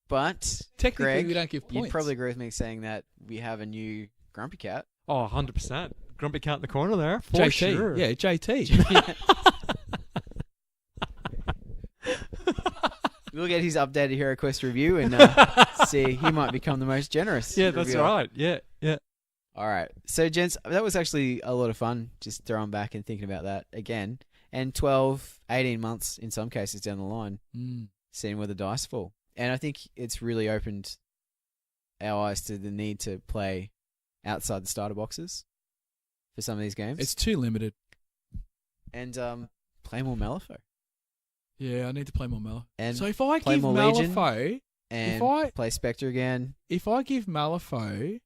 But
Technically,
Greg,
we don't give points.
you'd probably agree with me saying that we have a new Grumpy Cat.
Oh, 100%. Grumpy Cat in the corner there. For
JT.
sure.
Yeah, JT.
We'll get his updated Hero Quest review and see he might become the most generous.
Yeah, that's
reviewer.
right. Yeah.
All right. So, gents, that was actually a lot of fun just throwing back and thinking about that again. And 12, 18 months in some cases down the line, seeing where the dice fall. And I think it's really opened our eyes to the need to play outside the starter boxes for some of these games.
It's too limited.
And play more Malifaux.
Yeah, I need to play more Malifaux.
And
So if I
play
give
more Legion.
Malifaux,
And play Spectre again.
if I give Malifaux,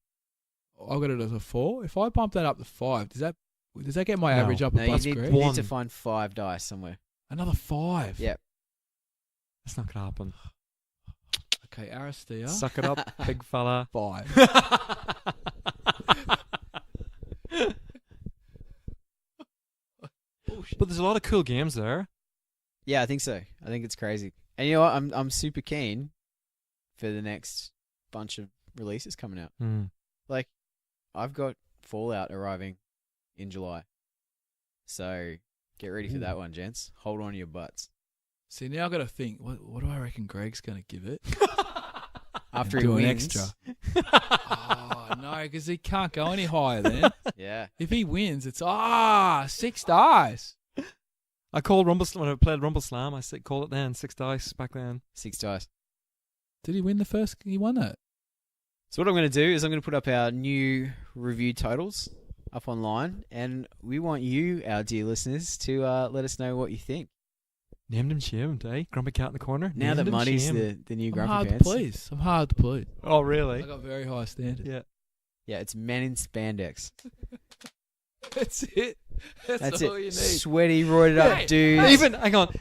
I've got it as a 4. If I bump that up to 5, does that get my
No.
average up
No,
above
you
Greg?
need to find 5 dice somewhere.
Another 5.
Yeah.
That's not going to happen.
Okay, Aristia.
Suck it up, big fella.
5.
But there's a lot of cool games there.
Yeah, I think so. I think it's crazy. And you know what? I'm super keen for the next bunch of releases coming out. Like, I've got Fallout arriving in July. So get ready for that one, gents. Hold on to your butts.
See, now I've got to think, what do I reckon Greg's going to give it?
After
And
he
do an
wins.
extra. Oh, no, because he can't go any higher then.
Yeah.
If he wins, it's 6 dice.
I called Rumble when I played Rumble Slam. I said, call it then 6 dice back then.
6 dice.
Did he win the first? He won it.
So what I'm going to do is I'm going to put up our new review totals up online, and we want you, our dear listeners, to let us know what you think.
Named him shamed, eh? Grumpy cat in the corner.
Now
Named
that
him
Muddi's
shamed.
the new
I'm
Grumpy
hard
Pants.
to please. I'm hard to please.
Oh, really?
I got very high standards.
Yeah.
Yeah, it's men in spandex.
That's it. That's all
it.
you need.
Sweaty, roided up
Hey,
dudes.
Even, hang on.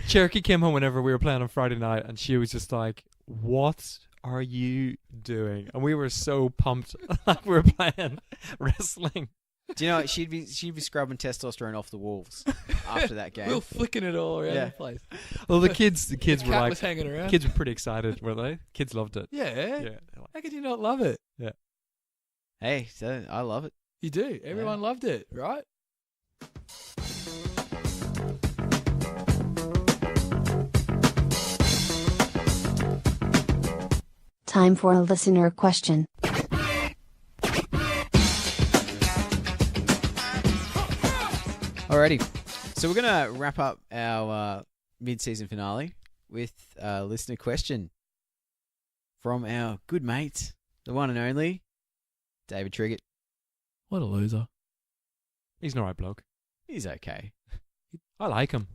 Cherokee came home whenever we were playing on Friday night, and she was just like, what are you doing? And we were so pumped. Like we were playing wrestling.
Do you know what? She'd be scrubbing testosterone off the wolves after that game.
We were flicking it all around
Yeah.
the place.
Well, the kids
The
were
cat
like,
was hanging around.
kids were pretty excited, were they? Kids loved it.
Yeah.
Yeah. They're like,
How could you not love it?
Hey, so I love it.
You do. Everyone loved it, right?
Time for a listener question.
Alrighty. So we're going to wrap up our mid-season finale with a listener question from our good mate, the one and only, David Triggett.
What a loser.
he's an alright bloke.
He's okay.
I like him.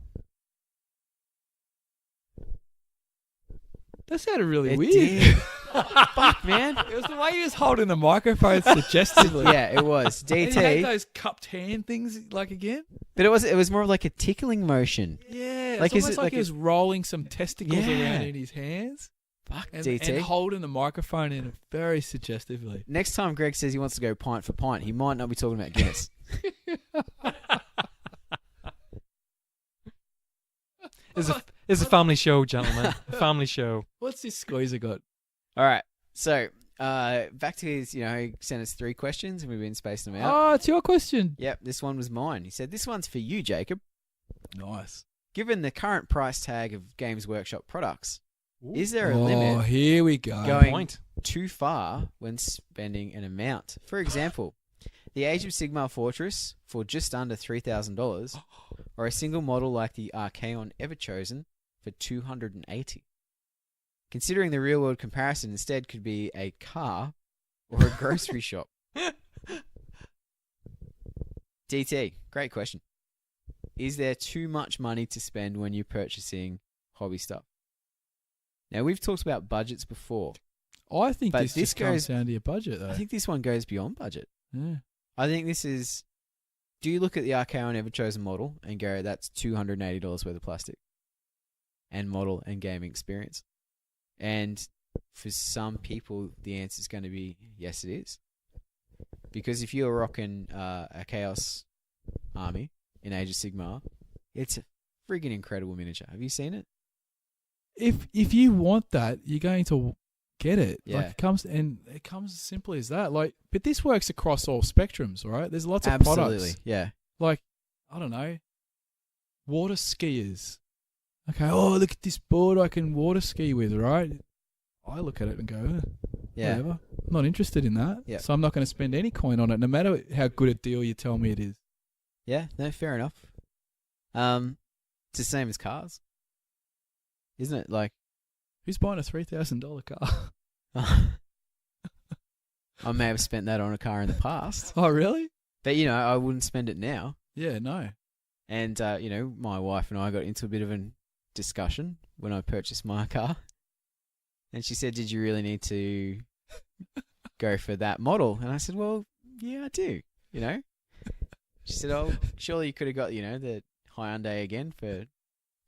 That sounded really
It
weird.
did. Fuck, man.
It was the way he was holding the microphone suggestively.
Yeah, it was.
And he had
DT.
those cupped hand things like again.
But it was more of like a tickling motion.
Yeah,
Like,
it's
is
almost
it
like
like
he was rolling some testicles
Yeah.
around in his hands
Fuck,
and
DT.
holding the microphone in very suggestively.
Next time Greg says he wants to go pint for pint, he might not be talking about Guinness.
It's a family show, gentlemen. A family show.
What's this squeezer got?
All right. So, back to his, he sent us 3 questions and we've been spacing them out.
Oh, it's your question.
Yep, this one was mine. He said, this one's for you, Jacob.
Nice.
Given the current price tag of Games Workshop products, is there a
Oh,
limit
here we go.
going
Point.
too far when spending an amount? For example, the Age of Sigmar Fortress for just under $3,000, or a single model like the Archaon Everchosen for $280. Considering the real-world comparison instead could be a car or a grocery shop. DT, great question. Is there too much money to spend when you're purchasing hobby stuff? Now, we've talked about budgets before.
I think
But
this
this
just comes
goes-
down to your budget, though.
I think this one goes beyond budget.
Yeah.
I think this is... Do you look at the Archaon Everchosen model and go, that's $280 worth of plastic? And model and gaming experience. And for some people, the answer is going to be, yes, it is. Because if you're rocking a Chaos army in Age of Sigmar, it's a friggin' incredible miniature. Have you seen it?
If you want that, you're going to get it.
Yeah.
Like it comes as simply as that. Like, but this works across all spectrums, right? There's lots of
Absolutely,
products.
yeah.
Like, I don't know, water skiers. Okay, look at this board I can water ski with, right? I look at it and go,
Yeah.
whatever. I'm not interested in that.
Yeah.
So I'm not going to spend any coin on it, no matter how good a deal you tell me it is.
Yeah, no, fair enough. It's the same as cars. Isn't it? Like,
Who's buying a $3,000 car?
I may have spent that on a car in the past.
Oh, really?
But, I wouldn't spend it now.
Yeah, no.
And, my wife and I got into a bit of a discussion when I purchased my car. And she said, did you really need to go for that model? And I said, well, yeah, I do, She said, oh, surely you could have got, the Hyundai again for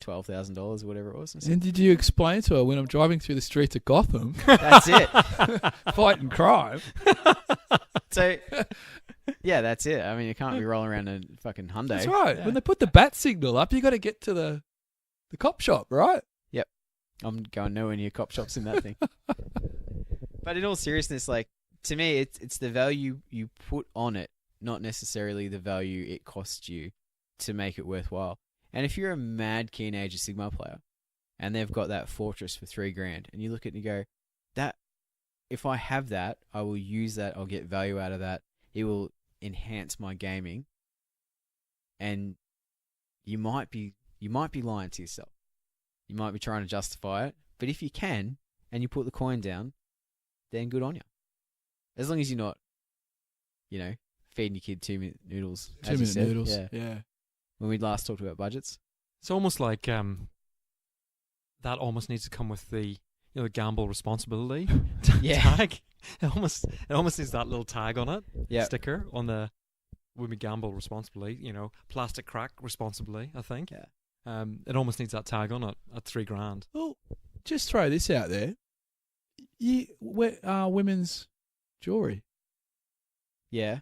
$12,000 or whatever it was.
And did you explain to her when I'm driving through the streets of Gotham,
That's it.
fighting crime?
So, yeah, that's it. I mean, you can't be rolling around a fucking Hyundai.
That's right.
Yeah.
When they put the bat signal up, you got to get to the cop shop, right?
I'm going nowhere near cop shops in that thing. But in all seriousness, like, to me, it's the value you put on it, not necessarily the value it costs you to make it worthwhile. And if you're a mad keen Age of Sigmar player and they've got that fortress for $3,000 and you look at it and you go, that, if I have that, I will use that, I'll get value out of that, it will enhance my gaming, and you might be lying to yourself. You might be trying to justify it, but if you can and you put the coin down, then good on you. As long as you're not, feeding your kid 2-minute noodles.
2-minute
said.
noodles.
Yeah.
Yeah.
When we last talked about budgets.
It's almost like that almost needs to come with the gamble responsibility
Yeah.
tag. It almost needs that little tag on it.
Yeah.
Sticker on the when we gamble responsibly. Plastic crack responsibly. I think.
Yeah.
It almost needs that tag on it at $3,000.
Well, just throw this out there. Women's jewelry.
Yeah.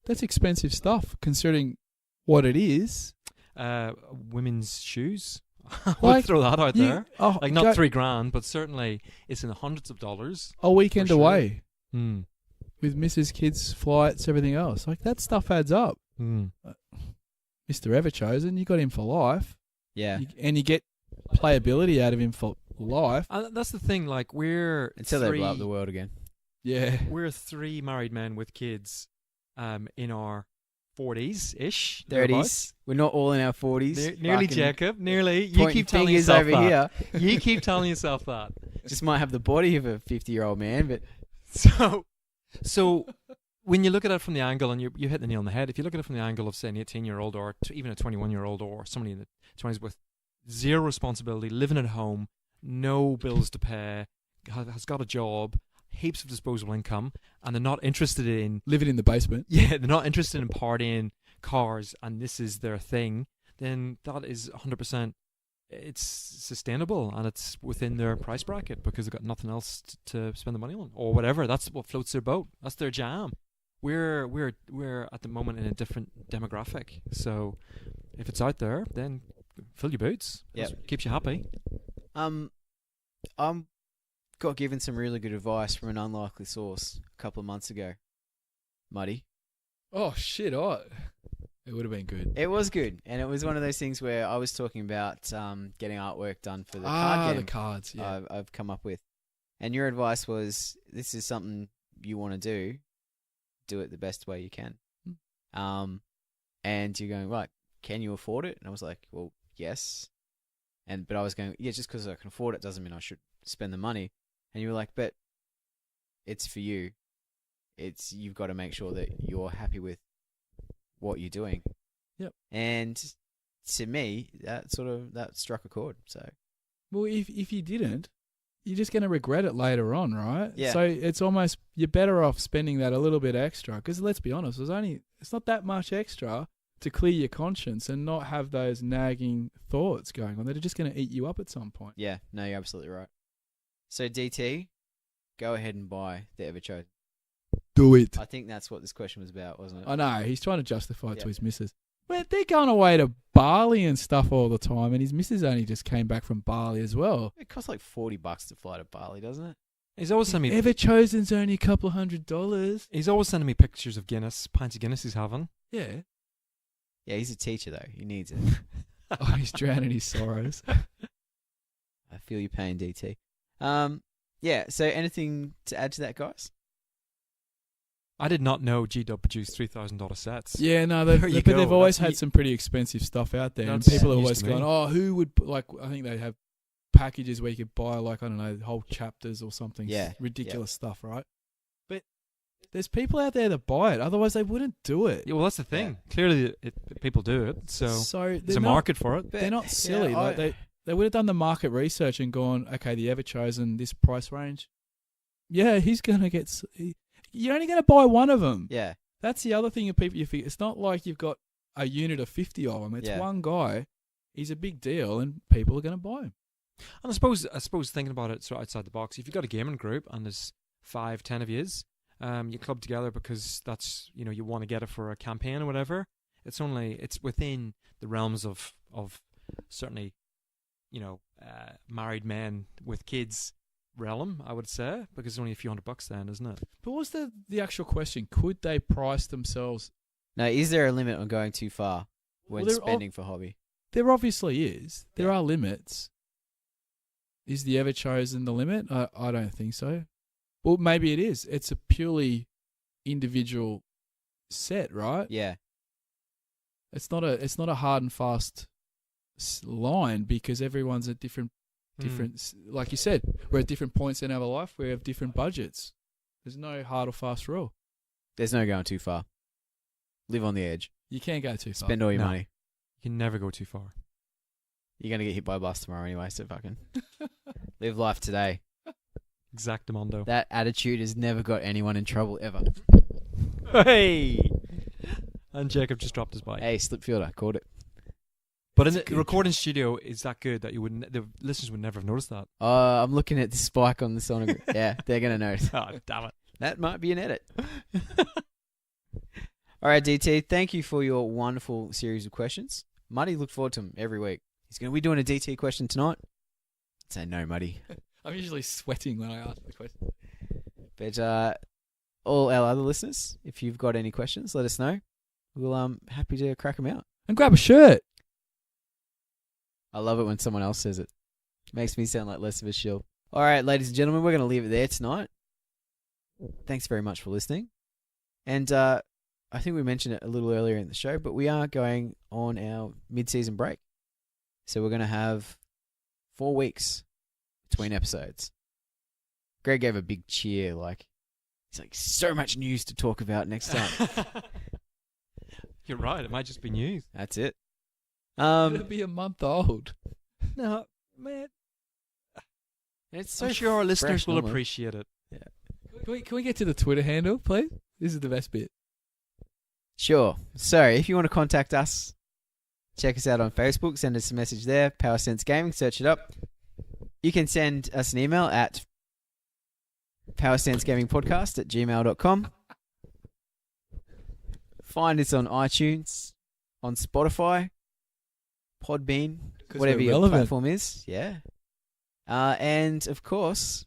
That's expensive stuff, considering what it is.
Women's shoes. I would
Like,
throw that out there.
Oh,
Like not $3,000, but certainly it's in the hundreds of dollars.
a weekend
for sure.
away
Mm.
with Mrs. Kids, flights, everything else. Like, that stuff adds up.
Mm.
Mr. Everchosen, you got him for life.
Yeah.
And you get playability out of him for life.
And that's the thing. Like
Until they blow up the world again.
Yeah.
we're 3 married men with kids, in our 40s ish.
30s. We're not all in our 40s.
Nearly,
Fucking
Jacob. Nearly. You
pointing
keep telling
fingers
yourself
over
that.
here.
You keep telling yourself that.
Just might have the body of a 50-year-old man, but
So when you look at it from the angle, and you hit the nail on the head, if you look at it from the angle of, say, an 18-year-old or even a 21-year-old or somebody in the 20s with zero responsibility, living at home, no bills to pay, has got a job, heaps of disposable income, and they're not interested in...
Living in the basement.
Yeah, they're not interested in partying, cars, and this is their thing, then that is 100%... It's sustainable, and it's within their price bracket because they've got nothing else to spend the money on, or whatever. That's what floats their boat. That's their jam. We're at the moment in a different demographic. So if it's out there, then fill your boots.
Yep.
It keeps you happy.
I'm got given some really good advice from an unlikely source a couple of months ago. Muddi.
Oh, shit. Oh, it would have been good.
It was good, and it was one of those things where I was talking about getting artwork done for the card game
the cards, yeah.
I've come up with. And your advice was, this is something you want to do it the best way you can. And you're going, right, can you afford it? And I was like, well, yes. But I was going, yeah, just because I can afford it doesn't mean I should spend the money. And you were like, but it's for you. You've got to make sure that you're happy with what you're doing.
Yep.
And to me, that struck a chord. So,
well, if you didn't, you're just going to regret it later on, right?
Yeah.
So it's almost, you're better off spending that a little bit extra, because let's be honest, it's not that much extra to clear your conscience and not have those nagging thoughts going on that are just going to eat you up at some point.
yeah, no, you're absolutely right. So, DT, go ahead and buy the Everchosen.
Do it.
I think that's what this question was about, wasn't it?
I know, he's trying to justify it
Yeah.
to his missus. Man, they're going away to Bali and stuff all the time, and his missus only just came back from Bali as well.
It costs like $40 to fly to Bali, doesn't it?
He's always sending me.
Everchosen's only a couple $100.
He's always sending me pictures of Guinness, pints of Guinness he's having.
Yeah.
Yeah, he's a teacher though. He needs it.
Oh, he's drowning his sorrows.
I feel your pain, DT. Yeah. So, anything to add to that, guys?
I did not know G-Dub produced $3,000 sets.
Yeah, no,
There you
but
go.
they've always
That's-
had some pretty expensive stuff out there, and
That's
people are
news
always
to me.
going, "Oh, who would like?" I think they have packages where you could buy like, I don't know, whole chapters or something.
Yeah,
ridiculous stuff, right? But there's people out there that buy it, otherwise they wouldn't do it.
Yeah, well, that's the thing. Clearly, people do it, so
So
there's a market for it.
They're not silly.
Yeah,
like they would have done the market research and gone, okay, the Everchosen, this price range. Yeah, he's gonna get. You're only gonna buy one of them.
Yeah.
That's the other thing. People, you figure it's not like you've got a unit of 50 of them. It's
Yeah.
one guy. he's a big deal, and people are going to buy him.
And I suppose thinking about it sort of outside the box, if you've got a gaming group and there's 5-10 of yous, you club together because that's, you know, you want to get it for a campaign or whatever. It's within the realms of certainly, you know, married men with kids realm, I would say, because it's only a few $100 then, isn't it?
But what's the actual question? Could they price themselves?
No, is there a limit on going too far when
Well,
spending for hobby?
There obviously is. There are limits. Is the Ever Chosen the limit? I don't think so. Well, maybe it is. It's a purely individual set, right?
Yeah.
It's not a hard and fast line because everyone's at different, like you said, we're at different points in our life. We have different budgets. There's no hard or fast rule.
There's no going too far. Live on the edge.
You can't go too far.
Spend all your
No.
money.
You can never go too far.
You're going to get hit by a bus tomorrow anyway, so fucking live life today.
Exactamundo.
That attitude has never got anyone in trouble ever.
Hey! And Jacob just dropped his bike.
Hey, slip fielder, called it.
But in the recording studio is that good that the listeners would never have noticed that.
I'm looking at the spike on the sonogram. Yeah, they're going to notice.
Oh, damn it.
That might be an edit. All right, DT, thank you for your wonderful series of questions. Muddi, look forward to them every week. Are we doing a DT question tonight? I'd say no, Muddi.
I'm usually sweating when I ask the question.
But all our other listeners, if you've got any questions, let us know. We'll happy to crack them out.
And grab a shirt.
I love it when someone else says it. Makes me sound like less of a shill. All right, ladies and gentlemen, we're going to leave it there tonight. Thanks very much for listening. And I think we mentioned it a little earlier in the show, but we are going on our mid-season break. So we're going to have 4 weeks between episodes. Greg gave a big cheer, like, it's like so much news to talk about next time.
You're right. It might just be news.
That's it.
It'll be a month old.
No, man.
It's
I'm sure our listeners
fresh
will
normally.
appreciate it.
Can we get to the Twitter handle, please? This is the best bit.
Sure. So, if you want to contact us, check us out on Facebook. Send us a message there. PowerSense Gaming. Search it up. You can send us an email at powersensegamingpodcast@gmail.com. Find us on iTunes, on Spotify, Podbean, whatever
we're
your
relevant.
platform is. Yeah. And, of course,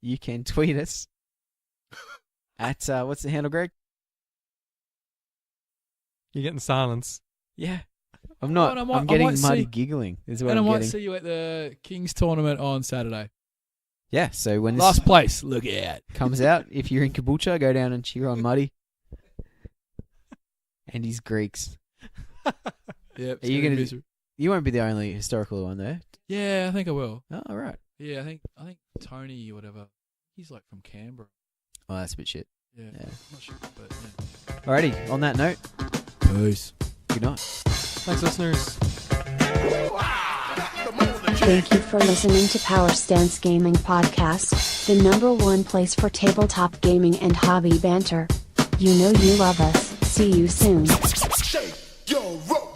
you can tweet us at, what's the handle, Greg?
You're getting silence.
Yeah. I'm not.
I might-
I'm getting
I might
muddy
see-
giggling. Is what
And I
I'm
might
getting.
see you at the Kings tournament on Saturday.
Yeah. So when this
Last place. Look out.
comes out, if you're in Caboolture, go down and cheer on Muddi and his Greeks.
Yep.
Are you gonna You won't be the only historical one there.
Yeah, I think I will.
Oh, all right.
Yeah, I think Tony or whatever. He's like from Canberra.
Oh, that's a bit shit.
Yeah.
Yeah.
I'm not sure, but yeah.
Alrighty. On that note,
Peace.
good night.
Thanks, listeners.
Thank you for listening to Power Stance Gaming Podcast, the #1 place for tabletop gaming and hobby banter. You know you love us. See you soon.
Shake your rope.